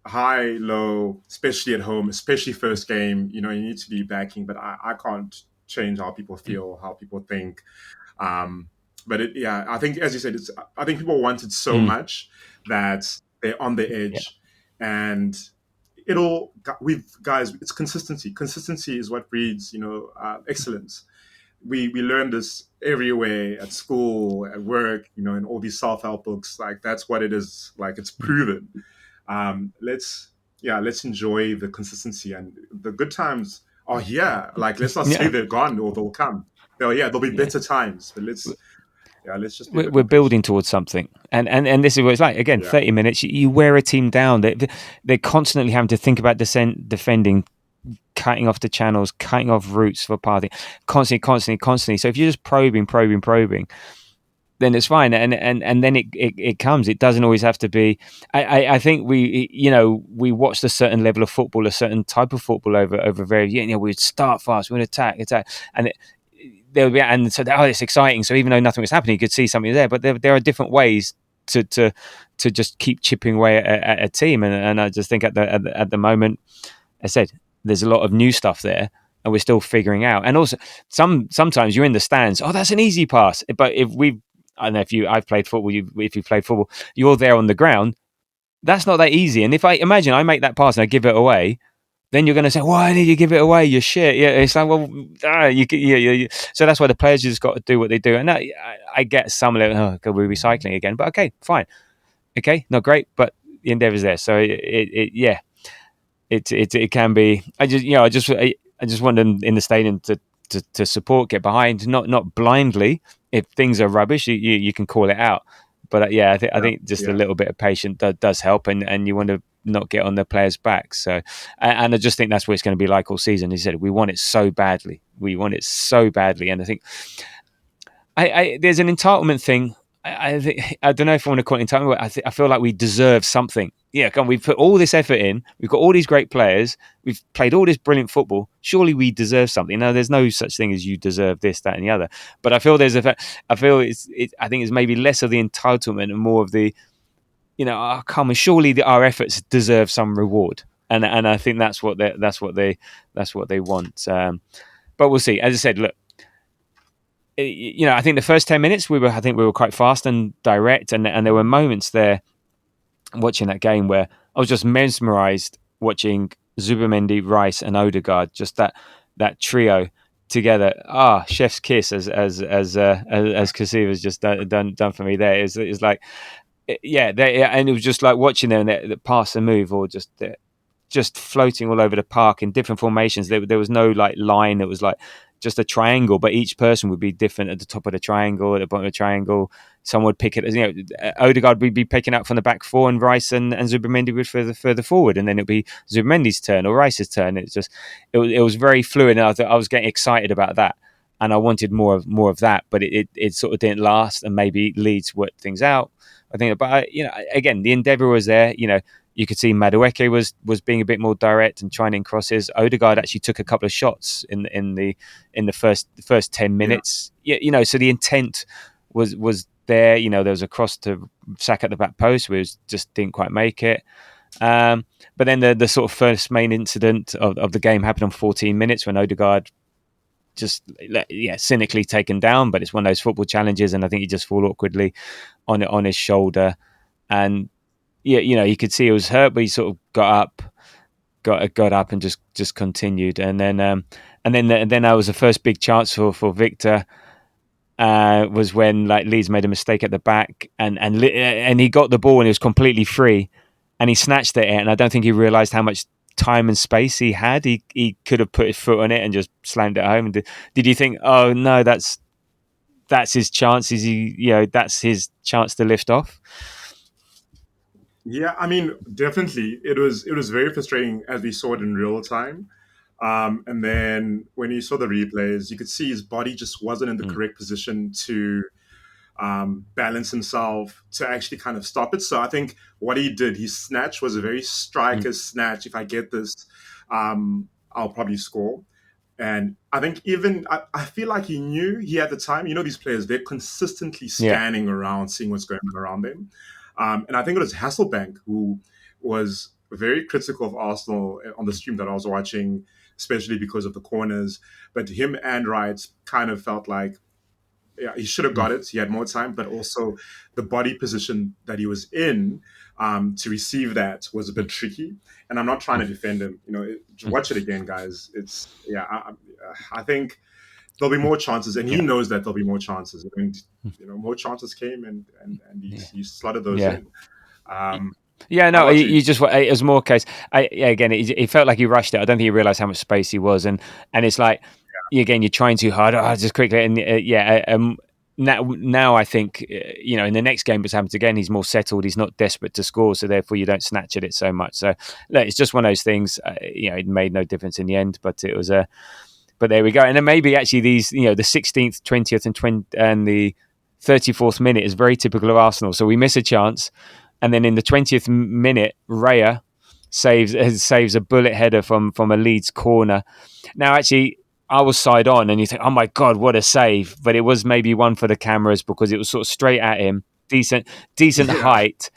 high, low, especially at home, especially first game. You need to be backing, but I can't change how people feel, how people think. But I think, as you said, I think people want it so much that they're on the edge, and it's consistency. Consistency is what breeds, excellence. We learn this everywhere, at school, at work, in all these self-help books. Like, that's what it is. Like, it's proven. Let's enjoy the consistency, and the good times are here. Like, let's not say they're gone or they'll come. There'll be better times, but let's just. We're building towards something, and this is what it's like. Again, 30 minutes, you wear a team down. They're constantly having to think about defending, cutting off the channels, cutting off routes for passing, constantly. So if you're just probing, then it's fine, and then it comes. It doesn't always have to be. I think we watched a certain level of football, a certain type of football over very. We'd start fast, we'd attack, and there would be, and so it's exciting. So even though nothing was happening, you could see something there. But there are different ways to just keep chipping away at a team. And I just think at the moment, I said there's a lot of new stuff there, and we're still figuring out. And also, sometimes you're in the stands. Oh, that's an easy pass. But I don't know if I've played football. If you played football, you're there on the ground. That's not that easy. And if I make that pass and I give it away, then you're going to say, "Why did you give it away? You're shit." Yeah, it's like, well, you. So that's why the players just got to do what they do. And I get some of it. Oh, God, we're recycling again. But okay, fine. Okay, not great, but the endeavour's there. So it can be. I just want them in the stadium to support, get behind, not blindly. If things are rubbish, you can call it out. But I think just a little bit of patience does help, and you want to not get on the players' backs. So, and I just think that's what it's going to be like all season. He said we want it so badly. We want it so badly, and I think there's an entitlement thing. I don't know if I want to call it entitlement, but I feel like we deserve something. Yeah, come on, we've put all this effort in. We've got all these great players. We've played all this brilliant football. Surely we deserve something. Now, there's no such thing as you deserve this, that, and the other. But I feel I think it's maybe less of the entitlement and more of the, come on, surely our efforts deserve some reward. And I think that's what they want. But we'll see. As I said, look. I think the first 10 minutes we were quite fast and direct, and there were moments there watching that game where I was just mesmerised watching Zubimendi, Rice, and Odegaard, just that trio together. Chef's kiss, as Kuziva's just done for me. There is like, and it was just like watching them that pass and move, or just floating all over the park in different formations. There was no like line. It was like just a triangle, but each person would be different at the top of the triangle, at the bottom of the triangle. Someone would pick it, Odegaard would be picking up from the back four, and Rice and Zubimendi would further forward, and then it'd be Zubimendi's turn or Rice's turn. It was very fluid, and I was getting excited about that, and I wanted more of that, but it sort of didn't last, and maybe Leeds worked things out. I think, but again, the endeavour was there. You could see Madueke was being a bit more direct and trying in crosses. Odegaard actually took a couple of shots in the first 10 minutes. Yeah. So the intent was there. There was a cross to Saka at the back post, which just didn't quite make it. But then the sort of first main incident of the game happened on 14 minutes when Odegaard just cynically taken down. But it's one of those football challenges, and I think he just fall awkwardly on his shoulder, and you could see he was hurt, but he sort of got up and just continued. And then that was the first big chance for Victor. Was when like Leeds made a mistake at the back, and he got the ball and he was completely free, and he snatched at it, and I don't think he realised how much time and space he had. He could have put his foot on it and just slammed it home. Did you think, oh no, that's his chance? That's his chance to lift off? Yeah, I mean, definitely. It was very frustrating as we saw it in real time. And then when you saw the replays, you could see his body just wasn't in the correct position to balance himself to actually kind of stop it. So I think what he did, his snatch was a very striker snatch. If I get this, I'll probably score. And I think I feel like he knew he had the time. These players, they're consistently scanning around, seeing what's going on around them. And I think it was Hasselbank who was very critical of Arsenal on the stream that I was watching, especially because of the corners. But him and Wright kind of felt like he should have got it. He had more time, but also the body position that he was in to receive that was a bit tricky. And I'm not trying to defend him. Watch it again, guys. I think there'll be more chances, and he knows that there'll be more chances. I mean, more chances came, and he slotted those in. You just it was more case. Again, it felt like he rushed it. I don't think he realised how much space he was, and it's like again, you're trying too hard. Just quickly, and now I think in the next game, what's happened again, he's more settled. He's not desperate to score, so therefore you don't snatch at it so much. So it's just one of those things. It made no difference in the end, but it was a. But there we go. And then maybe actually these, the 16th, 20th, and the 34th minute is very typical of Arsenal. So we miss a chance, and then in the 20th minute, Raya saves a bullet header from a Leeds corner. Now, actually, I was side on, and you think, oh my God, what a save. But it was maybe one for the cameras because it was sort of straight at him. decent Yeah. height.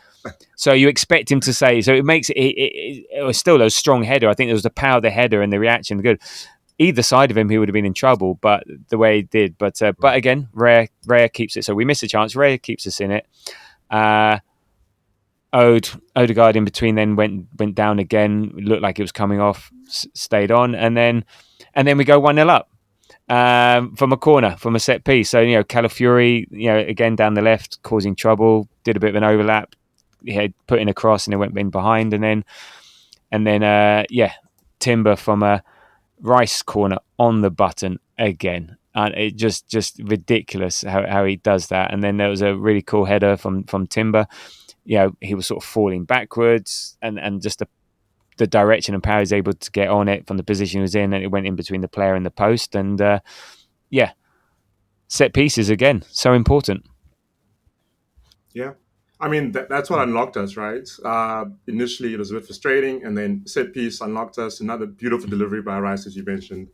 So you expect him to say. So it makes it was still a strong header. I think there was the power of the header and the reaction good. Either side of him, he would have been in trouble, but the way he did. But again, Rare keeps it. So we missed a chance. Rare keeps us in it. Odegaard in between then went down again. Looked like it was coming off. Stayed on, and then we go 1-0 up from a corner, from a set piece. So Calafiori, again down the left, causing trouble. Did a bit of an overlap. He had put in a cross and it went in behind, and then Timber from a Rice corner on the button again, and it just ridiculous how he does that. And then there was a really cool header from Timber. He was sort of falling backwards, and just the direction and power he's able to get on it from the position he was in, and it went in between the player and the post. And set pieces again, so important. Yeah. I mean, that's what unlocked us, right? Initially, it was a bit frustrating, and then set piece unlocked us. Another beautiful delivery by Rice, as you mentioned.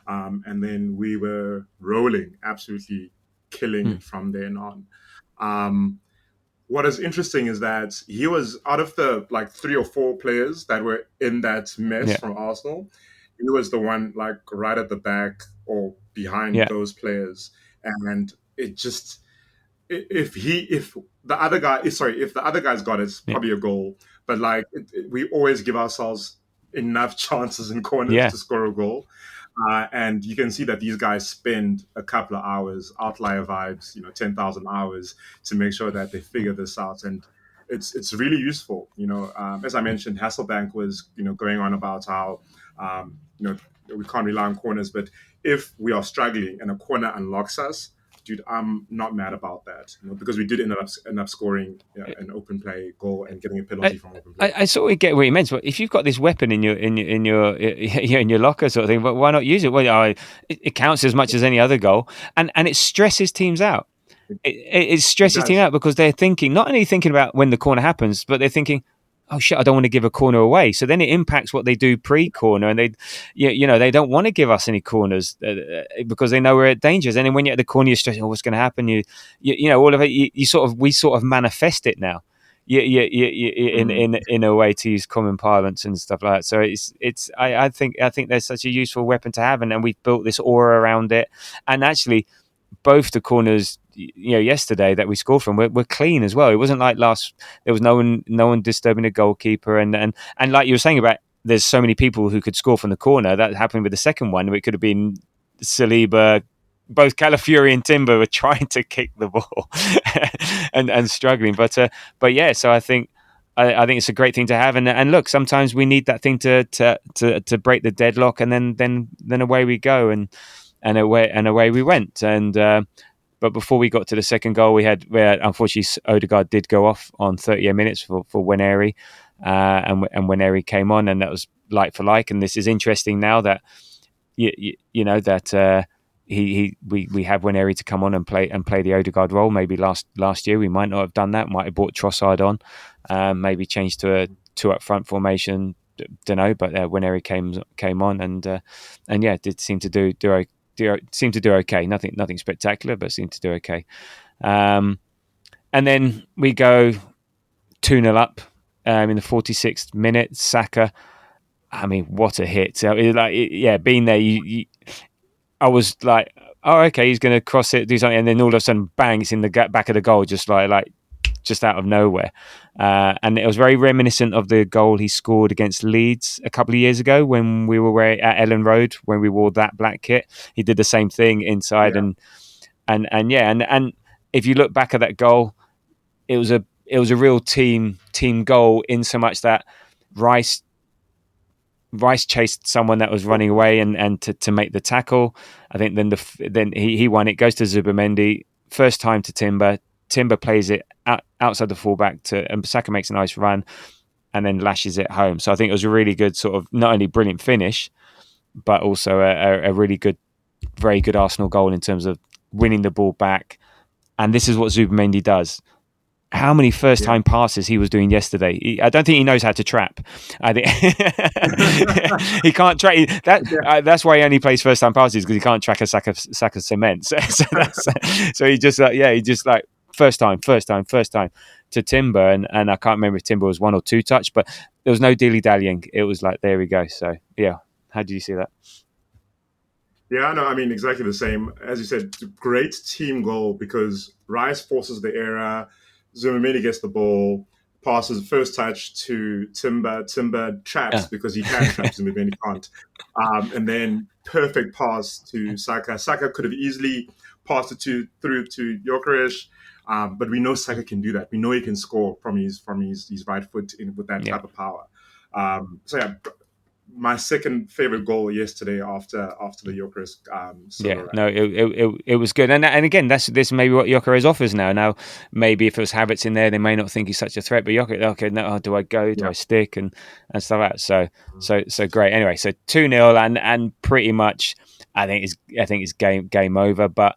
And then we were rolling, absolutely killing it from then on. What is interesting is that he was, out of the 3 or 4 players that were in that mess from Arsenal, he was the one right at the back or behind those players. And it just... If the other guy's got it, it's probably a goal. But we always give ourselves enough chances in corners to score a goal, and you can see that these guys spend a couple of hours, outlier vibes, 10,000 hours to make sure that they figure this out, and it's really useful. As I mentioned, Hasselbank was going on about how we can't rely on corners, but if we are struggling and a corner unlocks us, dude, I'm not mad about that, because we did end up scoring an open play goal and getting a penalty from open play. I sort of get what you meant, but if you've got this weapon in your locker, sort of thing, but why not use it? Well, it counts as much as any other goal, and it stresses teams out. It stresses teams out because they're not only thinking about when the corner happens, but they're thinking, oh shit, I don't want to give a corner away. So then it impacts what they do pre-corner, and they don't want to give us any corners because they know we're at dangers. And then when you're at the corner, you're stressing, what's going to happen? All of it. We sort of manifest it now. In a way, to use common parlance and stuff like that. So I think there's such a useful weapon to have, and we've built this aura around it. And actually, both the corners yesterday that we scored from were clean as well. It wasn't like there was no one disturbing the goalkeeper, and like you were saying about there's so many people who could score from the corner. That happened with the second one. It could have been Saliba. Both Calafiori and Timber were trying to kick the ball and struggling, but yeah. So I think it's a great thing to have, and look, sometimes we need that thing to break the deadlock, and then away we go, and away we went. And but before we got to the second goal, we had unfortunately Odegaard did go off on 38 minutes for Waneri, and Waneri came on, and that was like for like. And this is interesting now that we have Waneri to come on and play the Odegaard role. Maybe last year we might not have done that. Might have brought Trossard on, maybe changed to a 2 up front formation. Don't know, but Waneri came on and did seem to do okay. Nothing spectacular, but seemed to do okay. And then we go 2-0 up in the 46th minute. Saka, I mean, what a hit! So being there, I was like, oh, okay, he's going to cross it, do something, and then all of a sudden, bang, it's in the back of the goal, just just out of nowhere. And it was very reminiscent of the goal he scored against Leeds a couple of years ago when we were at Ellen Road, when we wore that black kit. He did the same thing inside, and if you look back at that goal, it was a real team goal, in so much that Rice chased someone that was running away and to make the tackle. I think then he won. It goes to Zubimendi, first time to Timber. Timber plays it outside the fullback and Saka makes a nice run and then lashes it home. So I think it was a really good sort of, not only brilliant finish, but also a really good, very good Arsenal goal in terms of winning the ball back. And this is what Zubimendi does. How many first-time passes he was doing yesterday? I don't think he knows how to trap. I think he can't track. That's why he only plays first-time passes, because he can't track a Saka cement. So he just first time to Timber, and I can't remember if Timber was 1 or 2 touch, but there was no dilly dallying. It was like, there we go. So yeah, how do you see that? Yeah, no, I mean, exactly the same. As you said, great team goal because Rice forces the error. Zumamini gets the ball, passes first touch to Timber. Timber traps because he can trap, Zumamini can't. And then perfect pass to Saka. Saka could have easily passed it through to Gyökeres, but we know Saka can do that. We know he can score from his right foot with that type of power. So yeah, my second favorite goal yesterday after the Gyökeres. It was good, and again, this may be what Gyökeres offers now. Now, maybe if it was Havertz in there, they may not think he's such a threat. But Gyökeres, okay, no, do I go? Do I stick and stuff like that? So great. Anyway, so 2-0, and pretty much, I think it's game over. But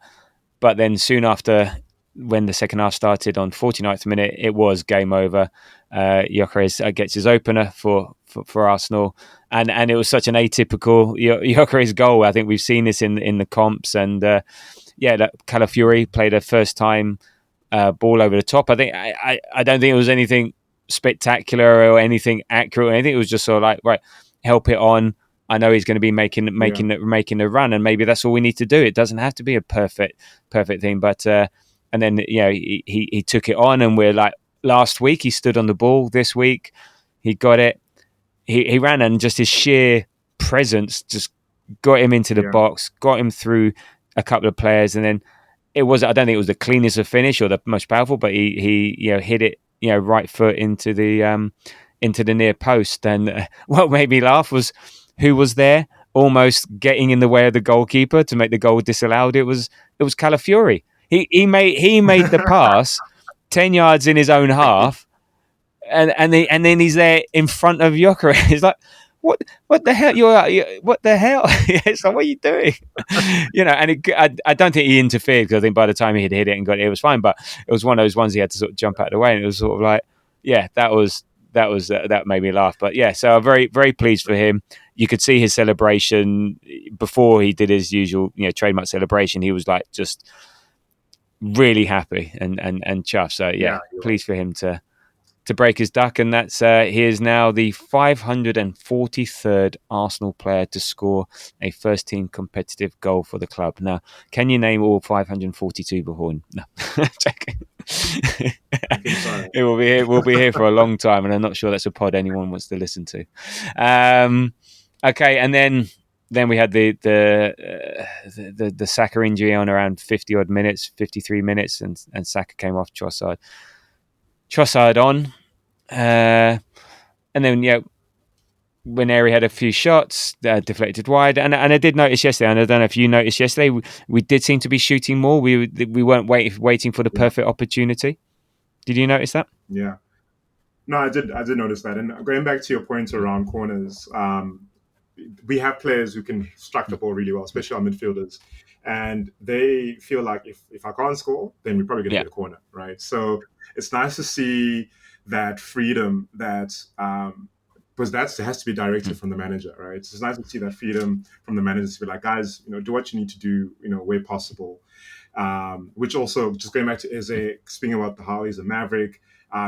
then soon after, when the second half started on 49th minute, it was game over. Gyökeres gets his opener for Arsenal, and it was such an atypical Gyökeres goal. I think we've seen this in the comps, and that Calafiori played a first time ball over the top. I think I don't think it was anything spectacular or anything accurate or anything. It was just sort of like, right, help it on. I know he's going to be making the run, and maybe that's all we need to do. It doesn't have to be a perfect thing, but and then he took it on, and we're like, last week he stood on the ball. This week he got it. He ran, and just his sheer presence just got him into the box, got him through a couple of players, and then I don't think it was the cleanest of finish or the most powerful, but he hit it right foot into the near post. And what made me laugh was who was there almost getting in the way of the goalkeeper to make the goal disallowed. It was Calafiori. He made the pass 10 yards in his own half, and then he's there in front of Gyökeres. It's like, what the hell? What the hell? It's like, what are you doing? And I don't think he interfered, because I think by the time he had hit it and got it, it was fine. But it was one of those ones he had to sort of jump out of the way, and it was sort of like, that made me laugh. But yeah, so I'm very, very pleased for him. You could see his celebration before he did his usual, trademark celebration. He was like just really happy and chuffed. So yeah, pleased for him to break his duck, and that's he is now the 543rd Arsenal player to score a first team competitive goal for the club. Now, can you name all 542 before him? No, checking. It will be here for a long time, and I'm not sure that's a pod anyone wants to listen to. Okay, and then we had the Saka injury on around 50 odd minutes, 53 minutes, and Saka came off. Trossard on, and then when Airy had a few shots deflected wide, and I did notice yesterday, and I don't know if you noticed yesterday, we did seem to be shooting more. We weren't waiting for the perfect opportunity. Did you notice that? Yeah, no, I did notice that. And going back to your point around corners, we have players who can strike the ball really well, especially our midfielders. And they feel like if I can't score, then we're probably going to get a corner, right? So it's nice to see that freedom that, because that has to be directed from the manager, right? So it's nice to see that freedom from the manager to be like, guys, do what you need to do, where possible. Which also, just going back to Eze, speaking about how he's a maverick,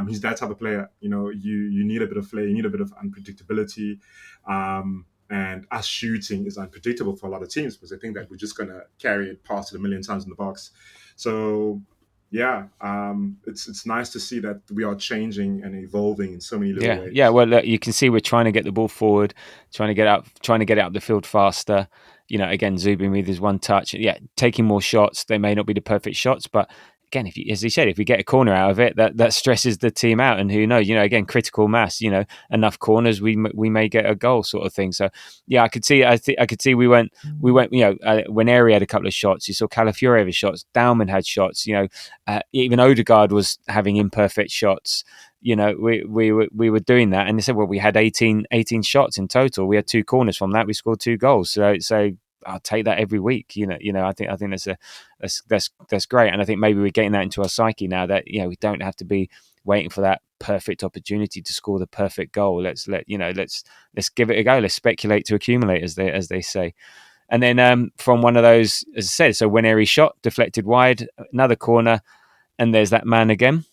he's that type of player. You need a bit of flair, you need a bit of unpredictability. And us shooting is unpredictable for a lot of teams, because they think that we're just going to carry it past it a million times in the box. So, yeah, it's nice to see that we are changing and evolving in so many little ways. Yeah. Well, look, you can see we're trying to get the ball forward, trying to get it up the field faster. Again, zooming with his one touch. Yeah, taking more shots. They may not be the perfect shots, but again, as he said, if we get a corner out of it, that stresses the team out, and who knows? Again, critical mass. Enough corners, we may get a goal, sort of thing. So, yeah, I could see. I could see we went. When Airy had a couple of shots, you saw Calafiori have shots. Dowman had shots. Even Odegaard was having imperfect shots. We were doing that, and they said, well, we had 18 shots in total. We had 2 corners from that. We scored 2 goals. So I'll take that every week. I think that's great, and I think maybe we're getting that into our psyche now, that we don't have to be waiting for that perfect opportunity to score the perfect goal. Let's give it a go. Let's speculate to accumulate, as they say. And then from one of those, as I said, so when Airy shot deflected wide, another corner. there's that man again,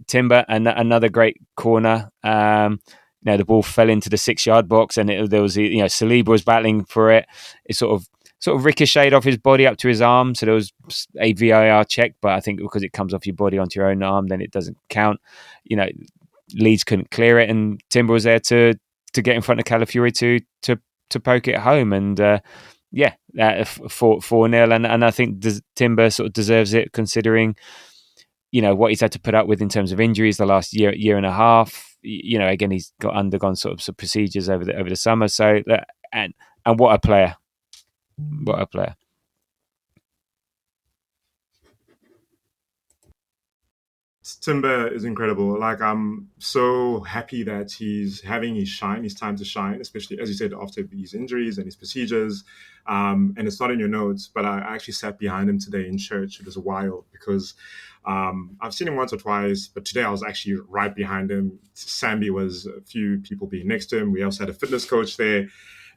Timber, and another great corner. The ball fell into the 6-yard box, and there was Saliba was battling for it. It sort of ricocheted off his body up to his arm, so there was a VAR check. But I think because it comes off your body onto your own arm, then it doesn't count. Leeds couldn't clear it, and Timber was there to get in front of Calafiori to poke it home, and 4-0, and I think Timber sort of deserves it, considering what he's had to put up with in terms of injuries the last year and a half. Again, he's undergone sort of some procedures over the summer. So and what a player, what a player. Timber is incredible. Like, I'm so happy that he's having his time to shine, especially, as you said, after these injuries and his procedures. And it's not in your notes, but I actually sat behind him today in church. It was wild because I've seen him once or twice, but today I was actually right behind him. Sambi was a few people being next to him. We also had a fitness coach there.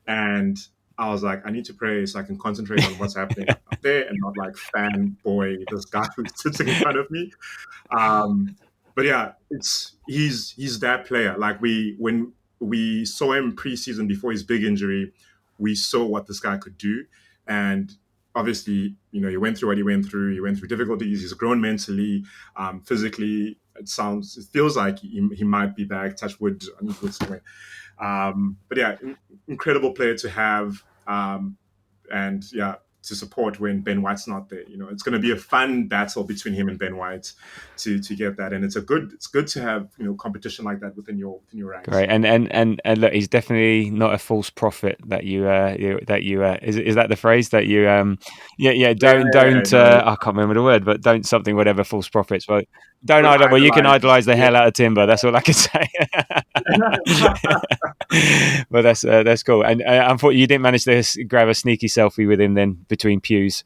And I was like, I need to pray so I can concentrate on what's happening up there and not like fanboy this guy who's sitting in front of me. But yeah, he's that player. Like when we saw him preseason before his big injury, we saw what this guy could do. And obviously, he went through what he went through. He went through difficulties. He's grown mentally, physically. It feels like he might be back. Touch wood, somewhere. But yeah, incredible player to have, and yeah, to support when Ben White's not there. It's going to be a fun battle between him and Ben White to get that, and it's good to have competition like that within your ranks. Great, and look, he's definitely not a false prophet that you is that the phrase that you don't I can't remember the word, but don't something whatever false prophets, but don't idolize. Well, you can idolize the hell out of Timber. That's all I can say. But that's cool. And unfortunately, you didn't manage to grab a sneaky selfie with him then between pews.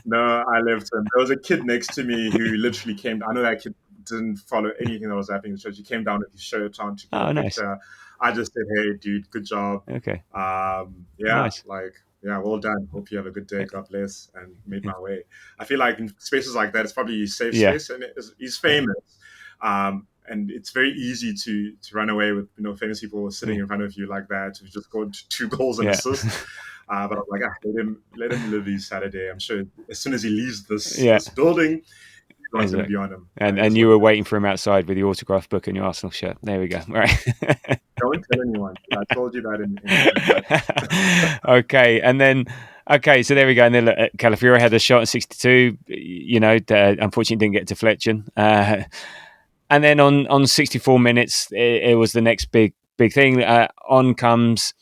No, I left him. There was a kid next to me who literally came. I know that kid didn't follow anything that was happening in the church. He came down with his shirt on to get a picture. I just said, "Hey, dude, good job." Okay. Nice. Well done. Hope you have a good day. God bless. And made my way. I feel like in spaces like that, it's probably his safe space, and he's famous. And it's very easy to run away with famous people sitting in front of you like that who just got 2 goals and assists. But I'm like, let him live his Saturday. I'm sure as soon as he leaves this building, everyone's going to be on him. And you were waiting for him outside with your autograph book and your Arsenal shirt. There we go. All right. Don't tell anyone. I told you that in Okay, and then. Okay, so there we go. And then Calafiori had a shot at 62. Unfortunately, didn't get deflection. And then on 64 minutes, it was the next big thing. On comes,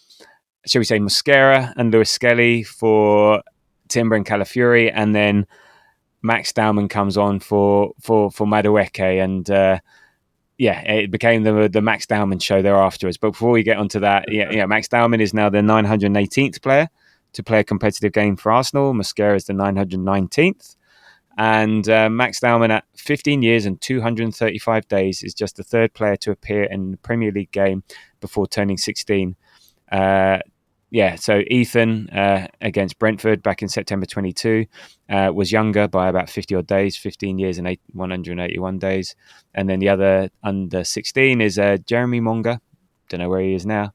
shall we say, Mosquera and Lewis Skelly for Timber and Calafiori, and then Max Dowman comes on for Madueke, and it became the Max Dowman show there afterwards. But before we get onto that, Max Dowman is now the 918th player to play a competitive game for Arsenal. Mosquera is the 919th. And Max Dowman, at 15 years and 235 days, is just the 3rd player to appear in the Premier League game before turning 16. So Ethan against Brentford back in September 22 was younger by about 50 odd days, 15 years and 181 days. And then the other under 16 is Jeremy Monga, don't know where he is now,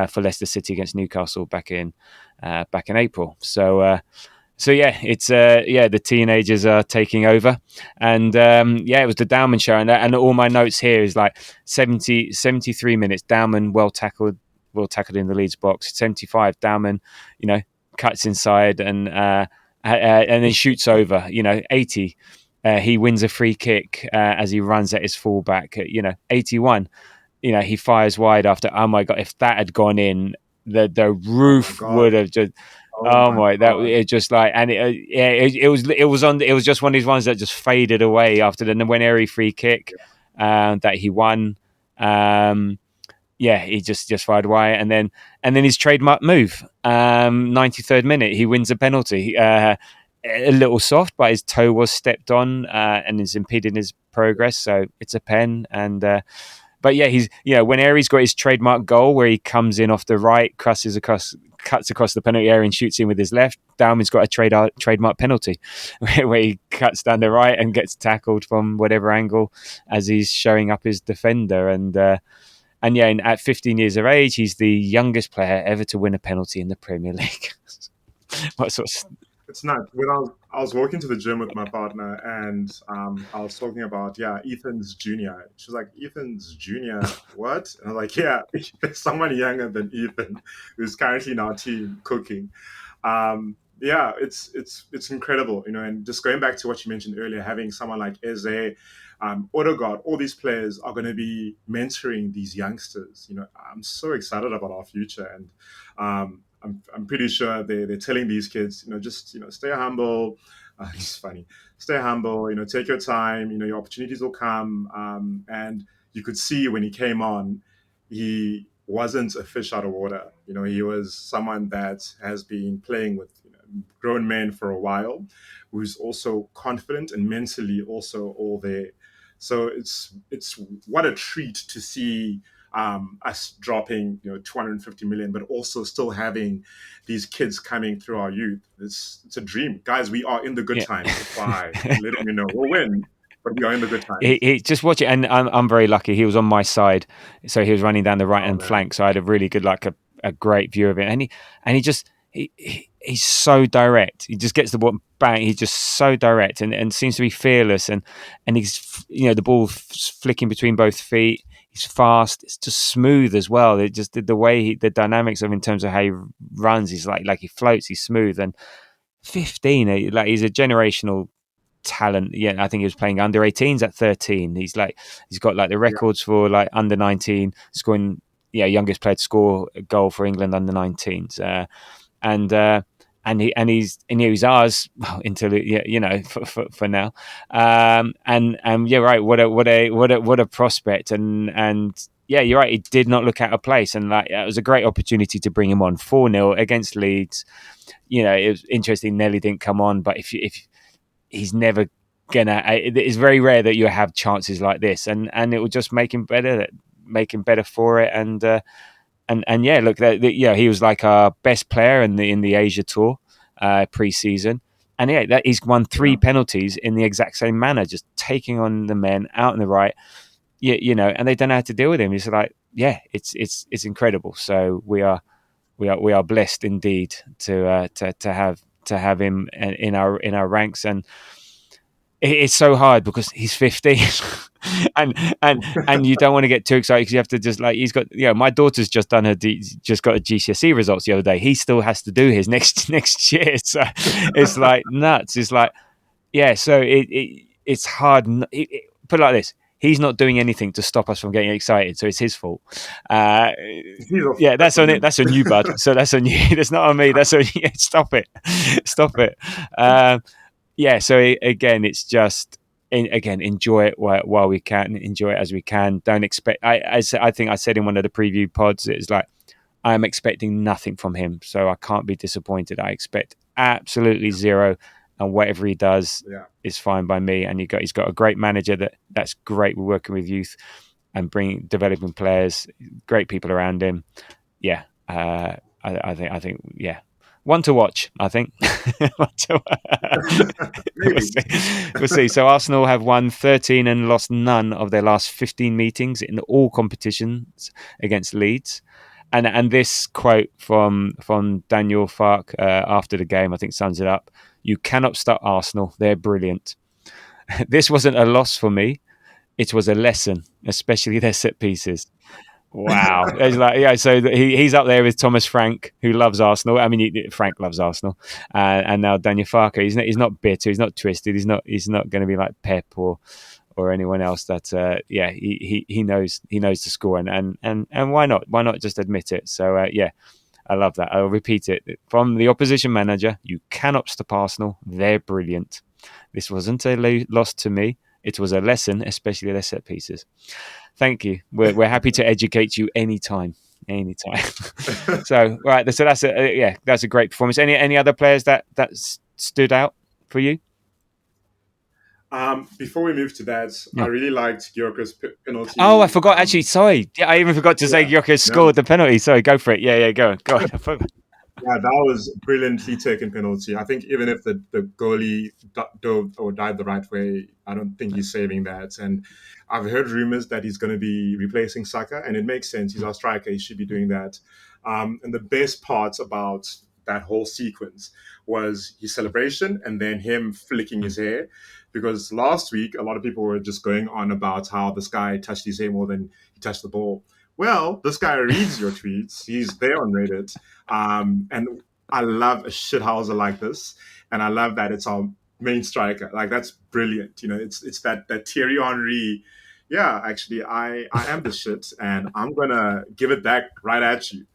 for Leicester City against Newcastle back in April. So it's the teenagers are taking over, and it was the Dowman show, and all my notes here is like 73 minutes. Dowman well tackled in the Leeds box. 75, Dowman, cuts inside and then shoots over. 80, he wins a free kick as he runs at his fullback. 81, he fires wide after. Oh my God! If that had gone in, the roof would have just. Oh my! That it just like, and it was just one of these ones that just faded away after the Nweneri free kick that he won. He just fired away, and then his trademark move, 93rd minute, he wins a penalty. A little soft, but his toe was stepped on and is impeding his progress, so it's a pen. And but he's when Aries got his trademark goal where he comes in off the right, crosses across cuts across the penalty area and shoots in with his left. Dowman's got a trademark penalty where he cuts down the right and gets tackled from whatever angle as he's showing up his defender. And yeah, at 15 years of age, he's the youngest player ever to win a penalty in the Premier League. What sort of... It's not. When I was walking to the gym with my partner, and I was talking about Ethan's junior. She was like, "Ethan's junior, what?" And I was like, "Yeah, there's someone younger than Ethan who's currently in our team cooking." It's incredible, and just going back to what you mentioned earlier, having someone like Eze, Odegaard, all these players are going to be mentoring these youngsters. I'm so excited about our future, and I'm pretty sure they're telling these kids, just stay humble. It's funny, stay humble. Take your time. Your opportunities will come. And you could see when he came on, he wasn't a fish out of water. He was someone that has been playing with grown men for a while, who's also confident and mentally also all there. So it's what a treat to see us dropping 250 million, but also still having these kids coming through our youth. It's a dream, guys. We are in the good times. That's why letting you know we'll win, but we are in the good times. He just watch it, and I'm very lucky. He was on my side, so he was running down the right hand flank, so I had a really good, a great view of it. And he's so direct. He just gets the ball, bang. He's just so direct and seems to be fearless. And he's the ball flicking between both feet. He's fast. It's just smooth as well. It just the way the dynamics of in terms of how he runs. He's like he floats. He's smooth. And 15, he's a generational talent. I think he was playing under 18s at 13. He's got the records for under 19 scoring. Youngest player to score a goal for England under 19s. He's ours until for now. Right. What a prospect. And you're right. It did not look out of place, and it was a great opportunity to bring him on. 4-0 against Leeds. It was interesting. Nelly didn't come on, but if he's never gonna, it's very rare that you have chances like this, and it will just make him better for it. Look, he was our best player in the Asia Tour pre-season, and he's won 3 penalties in the exact same manner, just taking on the men out on the right, and they don't know how to deal with him. It's it's incredible. So we are blessed indeed to have him in our ranks, and it's so hard because he's 15. and you don't want to get too excited because you have to just he's got my daughter's just done just got a GCSE results the other day. He still has to do his next year, so it's nuts. It's so it's hard. Put it like this: he's not doing anything to stop us from getting excited, so it's his fault. That's on it. That's on you, bud. So that's on you. That's not on me. That's on you. Stop it. So again, it's just enjoy it while we can. Enjoy it as we can. Don't expect. I think I said in one of the preview pods, it's I'm expecting nothing from him, so I can't be disappointed. I expect absolutely zero, and whatever he does is fine by me. And he's got a great manager that's great. We're working with youth and developing players, great people around him. I think one to watch, I think. We'll see. So Arsenal have won 13 and lost none of their last 15 meetings in all competitions against Leeds. And this quote from Daniel Farke after the game, I think sums it up. "You cannot stop Arsenal. They're brilliant. This wasn't a loss for me. It was a lesson, especially their set pieces." Wow. It's so he's up there with Thomas Frank, who loves Arsenal. I mean, Frank loves Arsenal. And now Daniel Farke, he's not bitter, he's not twisted, he's not going to be like Pep or anyone else that he knows the score, and why not just admit it. So I love that. I'll repeat it from the opposition manager: "You cannot stop Arsenal. They're brilliant. This wasn't a loss to me. It was a lesson, especially their set pieces." Thank you. We're happy to educate you anytime. So right, so that's a great performance. Any other players that stood out for you? Before we move to that, I really liked Gyökeres' penalty. Oh, I forgot. Actually, sorry. I even forgot to say Gyökeres scored the penalty. Sorry, go for it. Go on. Yeah, that was brilliantly taken penalty. I think even if the goalie dove or dived the right way, I don't think he's saving that. And I've heard rumors that he's going to be replacing Saka, and it makes sense. He's our striker. He should be doing that. And the best part about that whole sequence was his celebration and then him flicking his hair. Because last week, a lot of people were just going on about how this guy touched his hair more than he touched the ball. Well, this guy reads your tweets. He's there on Reddit. And I love a shithouser like this. And I love that it's our main striker. Like, that's brilliant. You know, it's that Thierry Henry. Yeah, actually, I am the shit. And I'm going to give it back right at you.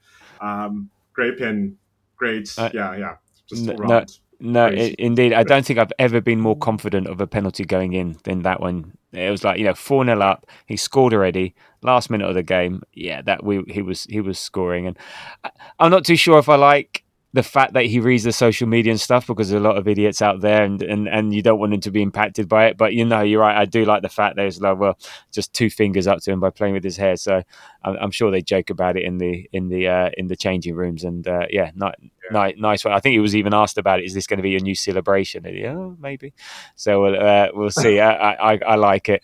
Great pen. Great. Yeah. Just all no, around. no, indeed. I don't think I've ever been more confident of a penalty going in than that one. It was like, 4-0 up. He scored already. Last minute of the game. Yeah, he was scoring. And I'm not too sure if I like the fact that he reads the social media and stuff, because there's a lot of idiots out there, and you don't want him to be impacted by it. But you're right. I do like the fact that it's like, well, just 2 fingers up to him by playing with his hair. So I'm sure they joke about it in the changing rooms. And nice one. I think he was even asked about it. Is this going to be a new celebration? And, yeah, maybe. So we'll see. I like it.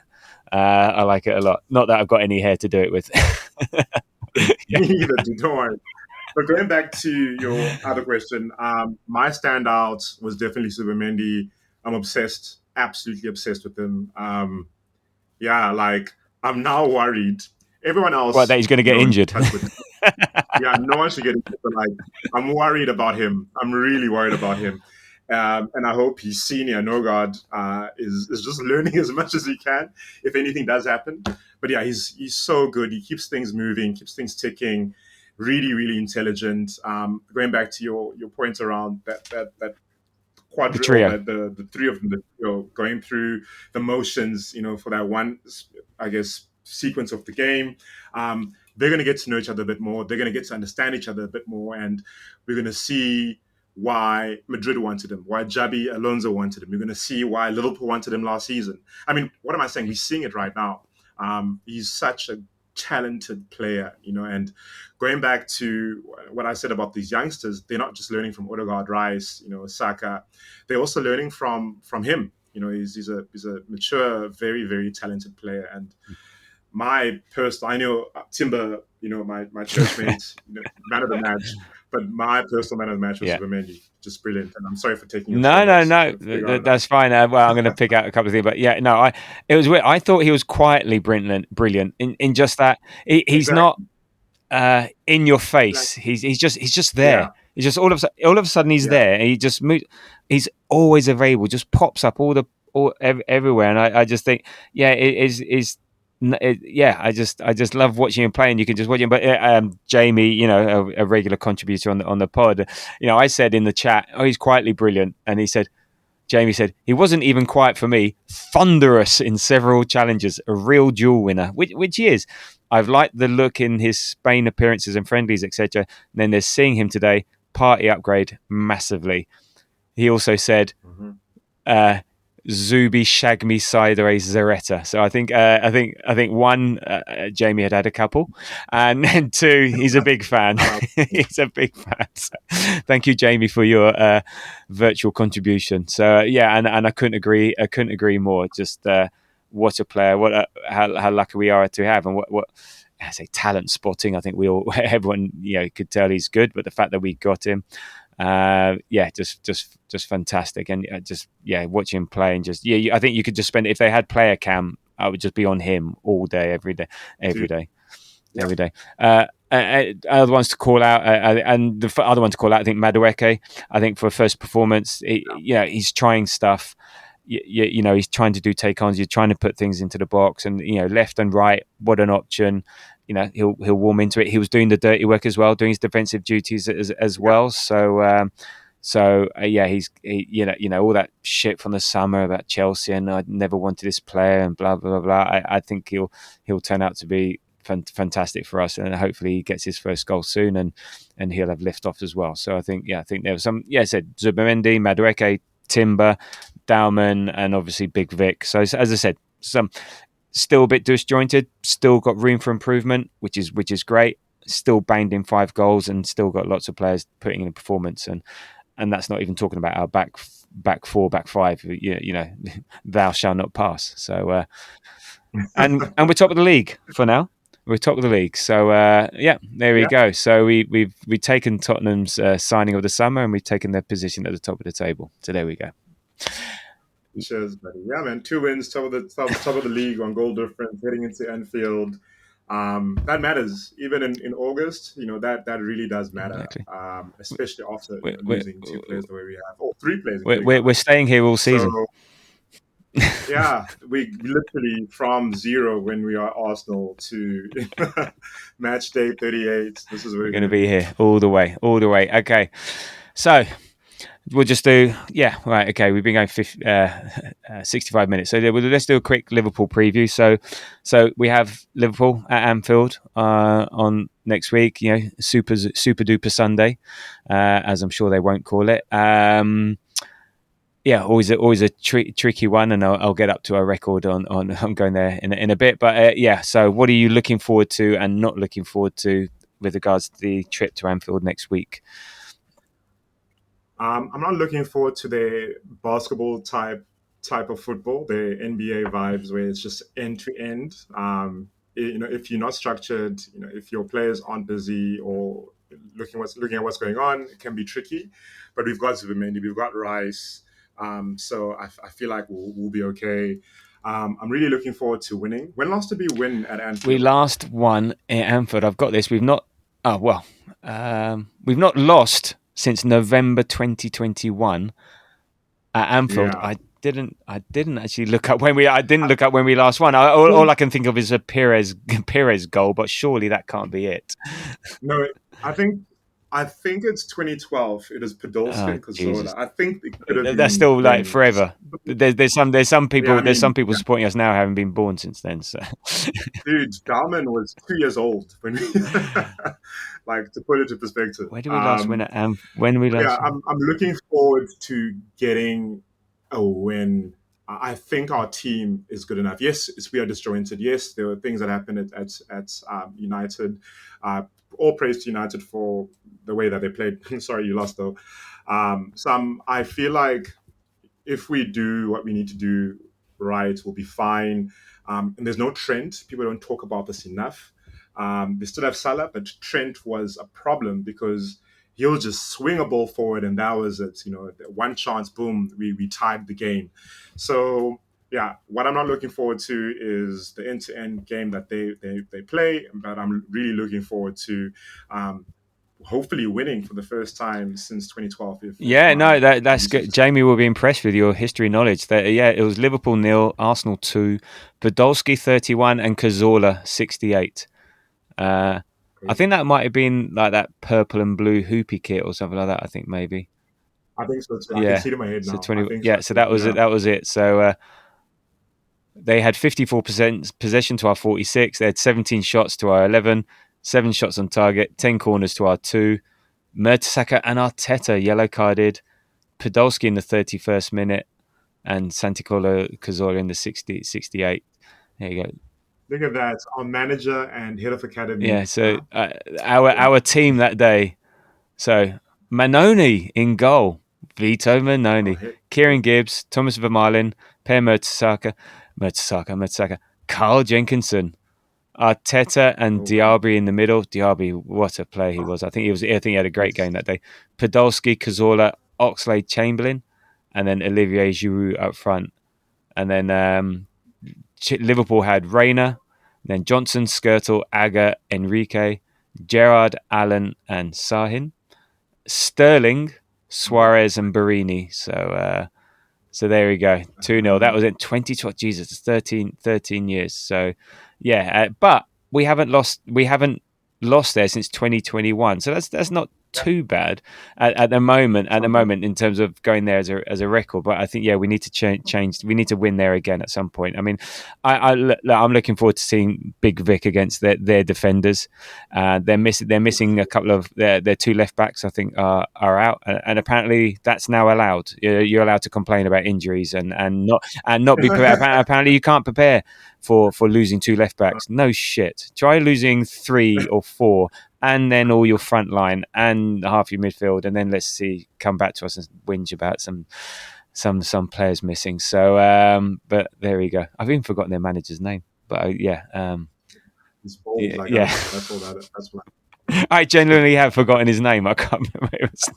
I like it a lot. Not that I've got any hair to do it with. Me either, don't worry. But going back to your other question, my standout was definitely Zubimendi. I'm obsessed, absolutely obsessed with him. I'm now worried. Everyone else, that he's going to get injured. Yeah, no one should get injured. But I'm worried about him. I'm really worried about him. And I hope his senior Odegaard is just learning as much as he can, if anything does happen. But yeah, he's so good. He keeps things moving, keeps things ticking. Really, really intelligent. Going back to your point around that quadrille, the three of them, going through the motions, for that one, I guess, sequence of the game. They're going to get to know each other a bit more. They're going to get to understand each other a bit more, and we're going to see why Madrid wanted him, why Xabi Alonso wanted him. We're going to see why Liverpool wanted him last season. I mean, what am I saying? We're seeing it right now. He's such a talented player, and going back to what I said about these youngsters, they're not just learning from Odegaard, Rice, Saka. They're also learning from him. He's a mature, very, very talented player. And my personal, I know Timber, my church mate, man of the match, but my personal man of the match was Zubimendi. Just brilliant. And I'm sorry for taking your No. That's fine. Well, I'm going to pick out a couple of things, but it was weird. I thought he was quietly brilliant in just that he's not in your face. He's just there. Yeah. He's just all of a sudden he's there. And he just moves. He's always available. Just pops up everywhere. And I just think, it is. I just love watching him play, and you can just watch him. But Jamie, a regular contributor on the pod, I said in the chat, "Oh, he's quietly brilliant," and Jamie said he wasn't even quiet for me. Thunderous in several challenges, a real duel winner, which he is. I've liked the look in his Spain appearances and friendlies, etc. And then there's seeing him today, party upgrade massively. He also said. Zubi Shagmi Sideways Zaretta. So I think one, Jamie had a couple, and then 2, he's a big fan. He's a big fan. So thank you, Jamie, for your virtual contribution. So and I couldn't agree more. Just what a player! How lucky we are to have, and what I say talent spotting. I think everyone could tell he's good, but the fact that we got him. Just fantastic, and watching him play and I think you could just spend, if they had player cam, I would just be on him all day, every day. Other ones to call out, and the other one to call out, I think Madueke. I think for a first performance, he's trying stuff. He's trying to do take-ons. He's trying to put things into the box, and left and right. What an option! He'll warm into it. He was doing the dirty work as well, doing his defensive duties as well. So he's all that shit from the summer about Chelsea and I never wanted this player and blah blah blah. I think he'll turn out to be fantastic for us, and hopefully he gets his first goal soon, and he'll have lift-off as well. So I think there was some. I said Zubimendi, Madueke, Timber, Dowman, and obviously Big Vic. So as I said, some. Still a bit disjointed, still got room for improvement, which is great. still banged in 5 goals and still got lots of players putting in a performance, and that's not even talking about our back 4, back 5. You know, thou shall not pass. So and we're top of the league for now. We're top of the league. So there we go. So we've taken Tottenham's signing of the summer, and we've taken their position at the top of the table. So there we go. Cheers, buddy. Yeah, man. 2 wins, top of the league on goal difference, heading into Anfield. That matters. Even in August, you know, that really does matter. Exactly. Especially after losing 2 players the way we have, or 3 players. We're staying here all season. So, yeah, we literally from 0 when we are Arsenal to match day 38. This is where we're going to be here all the way. Okay, so we'll just do right. Okay, we've been going 65 minutes, so let's do a quick Liverpool preview. So we have Liverpool at Anfield on next week. You know, super duper Sunday, as I'm sure they won't call it. Always a tricky one, and I'll get up to our record on going there in a bit. But so what are you looking forward to and not looking forward to with regards to the trip to Anfield next week? I'm not looking forward to the basketball type of football, the NBA vibes where it's just end to end. You know, if you're not structured, you know, if your players aren't busy or looking at what's going on, it can be tricky. But we've got Zubimendi, we've got Rice. So I feel like we'll be okay. I'm really looking forward to winning. When last did we win at Anfield? We last won at Anfield. I've got this. We've not. We've not lost since November 2021 at Anfield. Yeah. I didn't actually look up when we. I didn't look up when we last won. All I can think of is a Perez goal, but surely that can't be it. No, I think it's 2012. It is Podolski and Kuziva. I think it could have that's still like forever. There's some people. There's some people supporting us now having been born since then. So, dude, Dowman was 2 years old when we, like, to put it into perspective. Where did we last win at? When we last? Yeah, I'm looking forward to getting a win. I think our team is good enough. Yes, we are disjointed. Yes, there were things that happened at United. All praise to United for the way that they played. Sorry, you lost though. I feel like if we do what we need to do right, we'll be fine. And there's no Trent. People don't talk about this enough. They still have Salah, but Trent was a problem because he'll just swing a ball forward, and that was it. You know, one chance, boom, we tied the game. So yeah, what I'm not looking forward to is the end-to-end game that they play, but I'm really looking forward to hopefully winning for the first time since 2012. That's good. Jamie will be impressed with your history knowledge. It was Liverpool 0, Arsenal 2, Podolski 31, and Cazorla 68. I think that might have been like that purple and blue hoopy kit or something like that. I think maybe. I think so too. I can see it in my head now. So that was it. That was it. So they had 54% possession to our 46. They had 17 shots to our 11. 7 shots on target, 10 corners to our 2. Mertesacker and Arteta yellow carded. Podolski in the 31st minute, and Santiago Cazorla in the 68. There you go. Look at that, our manager and head of academy. Yeah, so our team that day. So Manoni in goal, Vito Manoni, Kieran Gibbs, Thomas Vermaelen, Per Mertesacker, Carl Jenkinson, Arteta and Diaby in the middle. Diaby, what a player he was! I think he had a great game that day. Podolski, Cazorla, Oxlade-Chamberlain, and then Olivier Giroud up front. And then Liverpool had Reina, then Johnson, Skirtle, Agger, Enrique, Gerrard, Allen, and Sahin. Sterling, Suarez, and Barini. So there we go. 2-0. That was in 2012. Jesus, it's 13 years. So yeah, but we haven't lost there since 2021. So that's not too bad at the moment. At the moment, in terms of going there as a record, but I think we need to change. We need to win there again at some point. I mean, I'm looking forward to seeing Big Vic against their defenders. They're missing a couple of their 2 left backs. I think are out, and apparently that's now allowed. You're allowed to complain about injuries and not be prepared. Apparently, you can't prepare for losing 2 left backs. No shit. Try losing 3 or 4. and then all your front line and half your midfield, and then let's see, come back to us and whinge about some players missing. So, but there we go. I've even forgotten their manager's name, but It's bold, like yeah. that's all that. That's what. I genuinely have forgotten his name. I can't remember. It was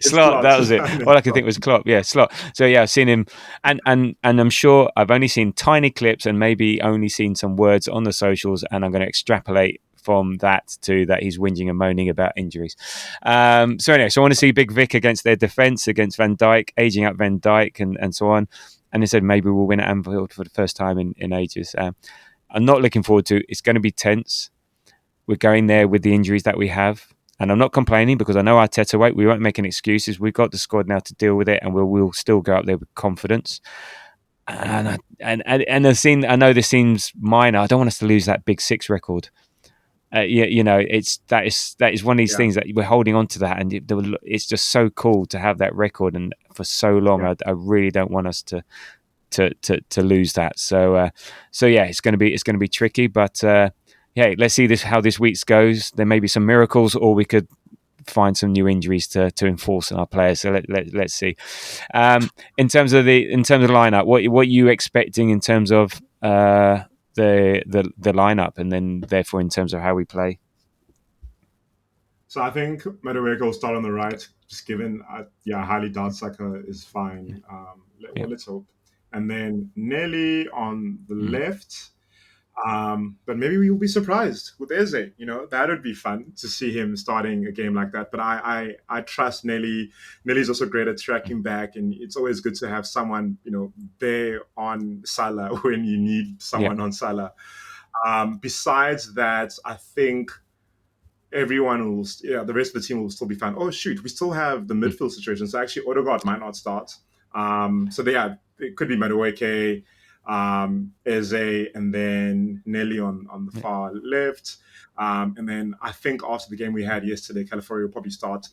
Slot. That was it. All I could think was Klopp. Yeah, Slot. So yeah, I've seen him, and I'm sure I've only seen tiny clips and maybe only seen some words on the socials, and I'm going to extrapolate from that to that he's whinging and moaning about injuries. So anyway, so I want to see Big Vic against their defence, against Van Dijk, aging out Van Dijk, and so on. And they said maybe we'll win at Anfield for the first time in ages. I'm not looking forward to. It's going to be tense. We're going there with the injuries that we have. And I'm not complaining because I know Arteta, we won't make any excuses. We've got the squad now to deal with it, and we'll still go out there with confidence. And I know this seems minor. I don't want us to lose that Big Six record. That is one of these things that we're holding on to that, and it's just so cool to have that record and for so long. Yeah. I really don't want us to lose that. So yeah, it's going to be tricky, but. Yeah, let's see how this week goes. There may be some miracles, or we could find some new injuries to enforce on our players. So let's see. In terms of the lineup, what are you expecting in terms of the lineup, and then therefore in terms of how we play? So I think Madueke will start on the right, just given I highly doubt Saka is fine. Let's hope. And then Nelly on the left. But maybe we will be surprised with Eze. That would be fun to see him starting a game like that. But I trust Nelly. Nelly's also great at tracking back, and it's always good to have someone there on Salah when you need someone on Salah. Besides that, I think everyone will. The rest of the team will still be fine. Oh shoot, we still have the midfield situation. So actually, Odegaard might not start. It could be Madueke. Eze, and then Nelly on the far left. And then I think after the game we had yesterday, Calafiori will probably start.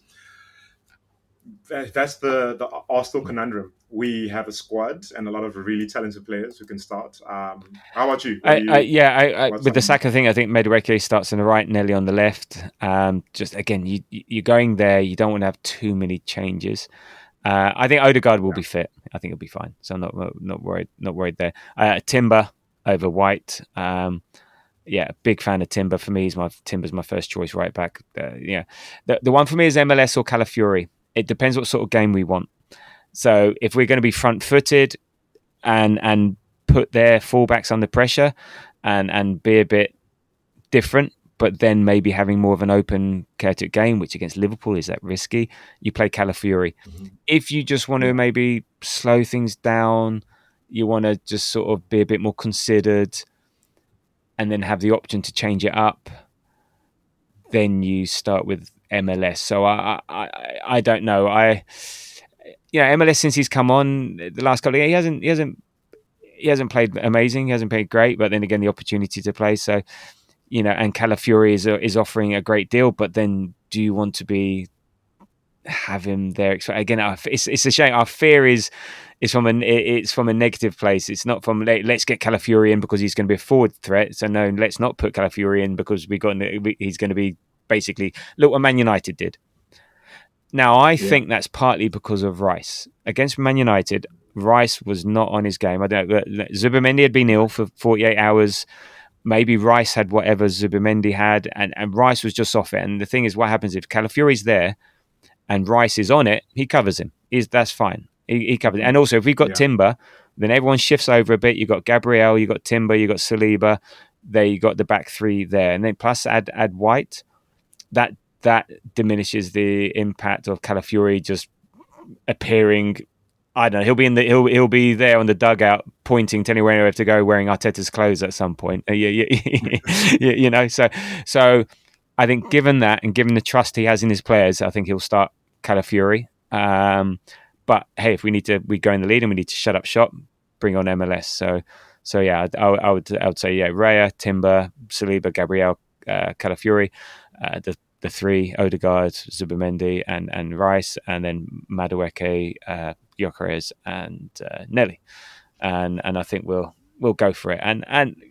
That's the Arsenal conundrum. We have a squad and a lot of really talented players who can start. How about you? With the Saka thing, I think Madueke starts on the right, Nelly on the left. Just again, you're going there. You don't want to have too many changes. I think Odegaard will be fit. I think he'll be fine. So I'm not worried there. Timber over White. Big fan of Timber. For me, Timber's my first choice right back. The one for me is MLS or Calafiori. It depends what sort of game we want. So if we're going to be front-footed and put their fullbacks under pressure and be a bit different, but then maybe having more of an open chaotic game, which against Liverpool is that risky, you play Calafiori. Mm-hmm. If you just want to maybe slow things down, you want to just sort of be a bit more considered and then have the option to change it up, then you start with MLS. So I don't know. MLS since he's come on the last couple of years, he hasn't played amazing, he hasn't played great, but then again the opportunity to play. So and Calafiori is offering a great deal, but then do you want to have him there? Again, it's a shame. Our fear is from a negative place. It's not from let's get Calafiori in because he's going to be a forward threat. So no, let's not put Calafiori in because he's going to be basically look what Man United did. Now I think that's partly because of Rice against Man United. Rice was not on his game. Zubimendi had been ill for 48 hours. Maybe Rice had whatever Zubimendi had, and Rice was just off it. And the thing is, what happens if Calafiori's there and Rice is on it? He covers him. That's fine. He covers it. And also, if we've got Timber, then everyone shifts over a bit. You've got Gabriel, you've got Timber, you've got Saliba. There you got the back three there. And then plus add White. That diminishes the impact of Calafiori just appearing. I don't know. He'll be there on the dugout, pointing, telling where to go, wearing Arteta's clothes at some point. So I think given that and given the trust he has in his players, I think he'll start Calafiori. But hey, if we go in the lead and we need to shut up shop, bring on MLS. So yeah, I would say Raya, Timber, Saliba, Gabriel, Calafiori, the three, Odegaard, Zubimendi, and Rice, and then Madueke, Gyökeres, and Nelly, and I think we'll we'll go for it, and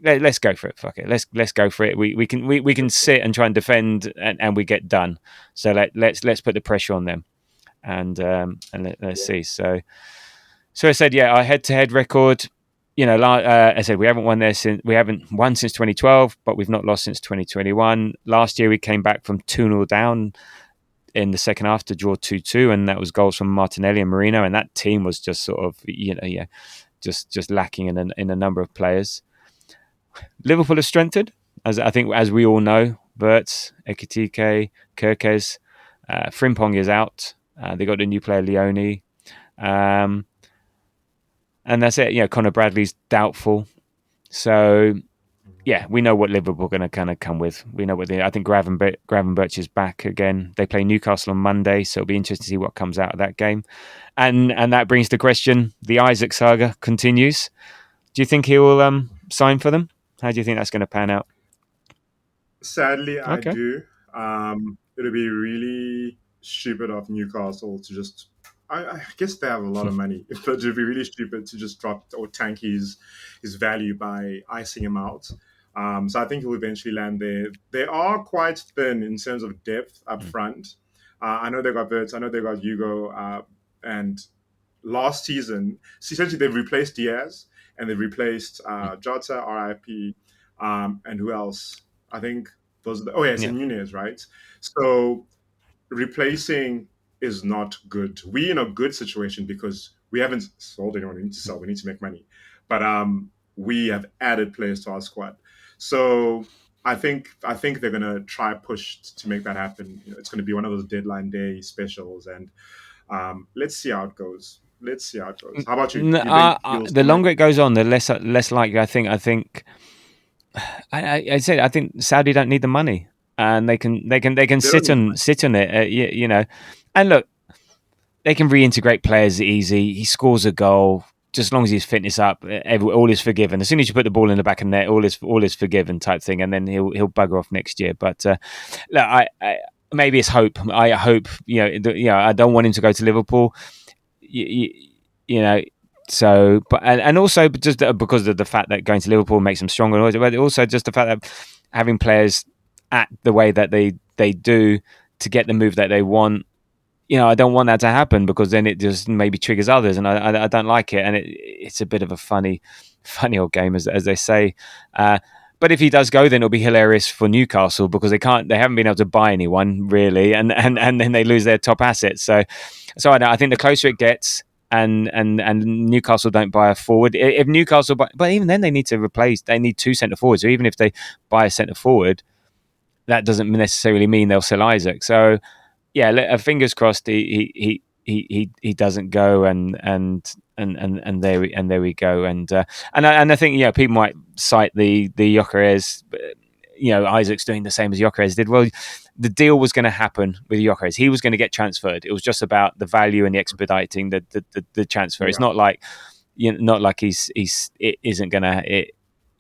let's go for it. Fuck it, let's go for it. We can sit and try and defend, and we get done. So let's put the pressure on them, and let's see. So I said, yeah, our head-to-head record. I said we haven't won since 2012, but we've not lost since 2021. Last year we came back from 2-0 down in the second half to draw 2-2, and that was goals from Martinelli and Marino, and that team was just sort of just lacking in a number of players. Liverpool have strengthened, as we all know. Wirtz, Ekitike, Kirkes, Frimpong is out. They got a new player, Leone. And that's it. Conor Bradley's doubtful. So, yeah, we know what Liverpool are going to kind of come with. We know I think Gravenberch is back again. They play Newcastle on Monday, so it'll be interesting to see what comes out of that game. And that brings the question, the Isaac saga continues. Do you think he will sign for them? How do you think that's going to pan out? Sadly, I Okay. do. It'll be really stupid of Newcastle to just. I guess they have a lot of money. It would be really stupid to just drop or tank his value by icing him out. So I think he'll eventually land there. They are quite thin in terms of depth up front. I know they got Wirtz, I know they got Hugo, and last season, essentially they've replaced Diaz and they've replaced Jota, RIP, and who else? I think those. It's Nunez, right? So replacing is not good. We're in a good situation because we haven't sold anyone. We need to sell. We need to make money, but we have added players to our squad. So I think they're gonna try push to make that happen. It's gonna be one of those deadline day specials, and let's see how it goes. How about you? The longer it goes on, the less likely I think. I said I think Saudi don't need the money, and they can sit on it. And look, they can reintegrate players easy. He scores a goal. Just as long as his fitness up, all is forgiven. As soon as you put the ball in the back of the net, all is forgiven, type thing, and then he'll bugger off next year. But look, I maybe it's hope. I hope I don't want him to go to Liverpool. So, but and also just because of the fact that going to Liverpool makes them stronger, but also just the fact that having players act the way that they do to get the move that they want. I don't want that to happen because then it just maybe triggers others, and I don't like it, and it's a bit of a funny old game as they say. But if he does go, then it'll be hilarious for Newcastle because they haven't been able to buy anyone really, and then they lose their top assets. So I think the closer it gets, and Newcastle don't buy a forward. If Newcastle but even then they need to replace. They need 2 centre forwards. So even if they buy a centre forward, that doesn't necessarily mean they'll sell Isaac. So yeah, fingers crossed he doesn't go, and there we go. And I think people might cite the Gyökeres. Isaac's doing the same as Gyökeres did. Well, the deal was going to happen with Gyökeres. He was going to get transferred. It was just about the value and the expediting the transfer. Yeah. It's not like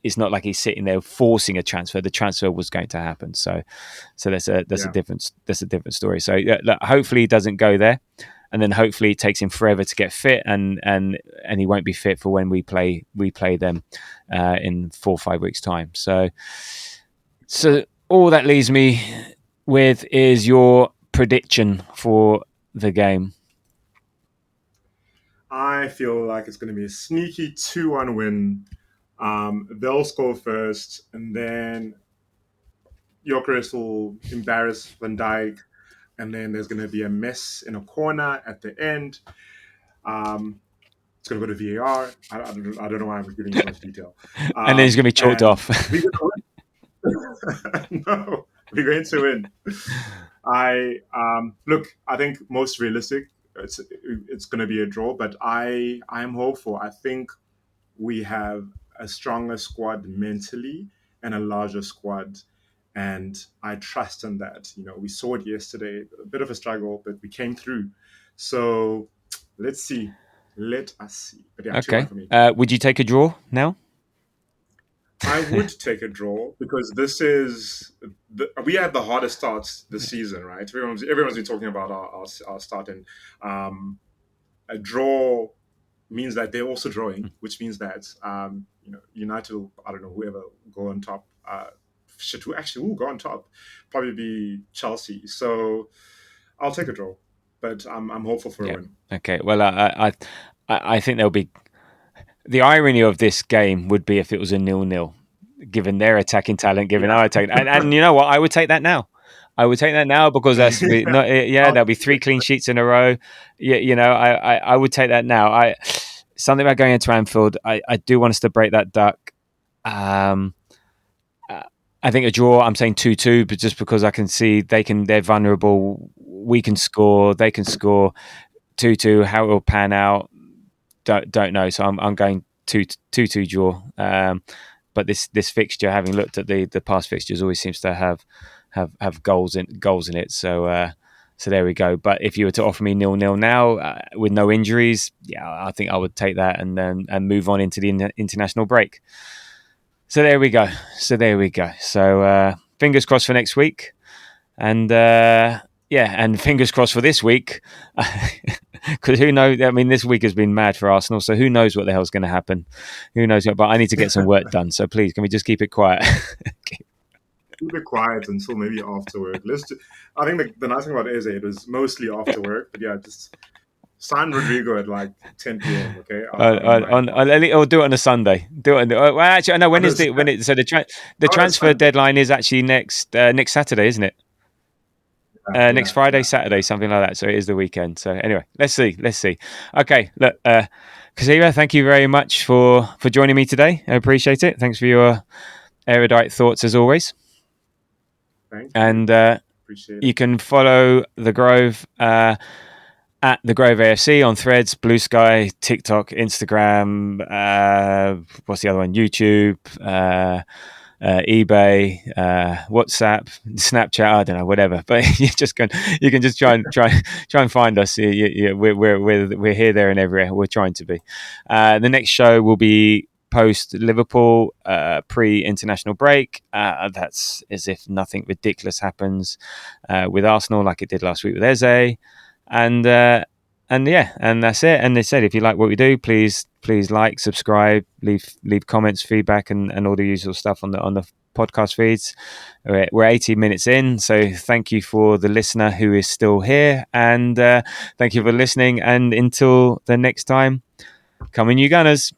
it's not like he's sitting there forcing a transfer. The transfer was going to happen. So that's a different story. So look, hopefully he doesn't go there, and then hopefully it takes him forever to get fit, and he won't be fit for when we play them in 4 or 5 weeks' time. So all that leaves me with is your prediction for the game. I feel like it's going to be a sneaky 2-1 win. They'll score first, and then Gyökeres will embarrass Van Dijk, and then there's going to be a mess in a corner at the end. It's going to go to VAR. I don't know why I'm giving you so much detail. And then he's going to be chalked off. No, we're going to win. I think most realistic, it's going to be a draw, but I am hopeful. I think we have a stronger squad mentally and a larger squad, and I trust in that. We saw it yesterday, a bit of a struggle, but we came through. So let's see. Let us see. But yeah, okay. Would you take a draw now? I would take a draw because we had the hardest starts this season, right? Everyone's been talking about our start, and a draw means that they're also drawing, which means that United will, I don't know, whoever go on top. Who go on top? Probably be Chelsea. So I'll take a draw, but I'm hopeful for a win. Okay. Well, I think there'll be the irony of this game would be if it was a 0-0, given their attacking talent, given our attack, and you know what, I would take that now. I would take that now because there'll be 3 clean sheets in a row. I would take that now. Something about going into Anfield. I do want us to break that duck. I think a draw. I'm saying 2-2, but just because I can see they're vulnerable. We can score. They can score. 2-2. How it will pan out, don't know. So I'm going 2-2 draw. But this fixture, having looked at the past fixtures, always seems to have goals in it. So there we go. But if you were to offer me 0-0 now with no injuries, I think I would take that and move on into the international break. So there we go. So fingers crossed for next week, and and fingers crossed for this week, because who knows? I mean, this week has been mad for Arsenal, so who knows what the hell's going to happen? Who knows? But I need to get some work done. So please, can we just keep it quiet? Keep it quiet until maybe after work. I think the nice thing about Eze, it was mostly after work, but just sign Rodrigo at like 10 p.m. Okay, or do it on a Sunday. Do it. Well, actually, I know when is it? So the transfer deadline is actually next Saturday, isn't it? Next Friday, Saturday, something like that. So it is the weekend. So anyway, let's see. Okay, look, Kuziva, thank you very much for joining me today. I appreciate it. Thanks for your erudite thoughts as always. Thanks. And appreciate it. You can follow The Grove at The Grove AFC on Threads, Blue Sky, TikTok, Instagram, what's the other one? YouTube, eBay, WhatsApp, Snapchat, I don't know, whatever. But you can just try and find us. We're here, there, and everywhere. We're trying to be. The next show will be post Liverpool, pre-international break. That's as if nothing ridiculous happens with Arsenal, like it did last week with Eze. And that's it. And they said, if you like what we do, please like, subscribe, leave comments, feedback, and all the usual stuff on the podcast feeds. We're 18 minutes in, so thank you for the listener who is still here, and thank you for listening. And until the next time, come on, you Gunners.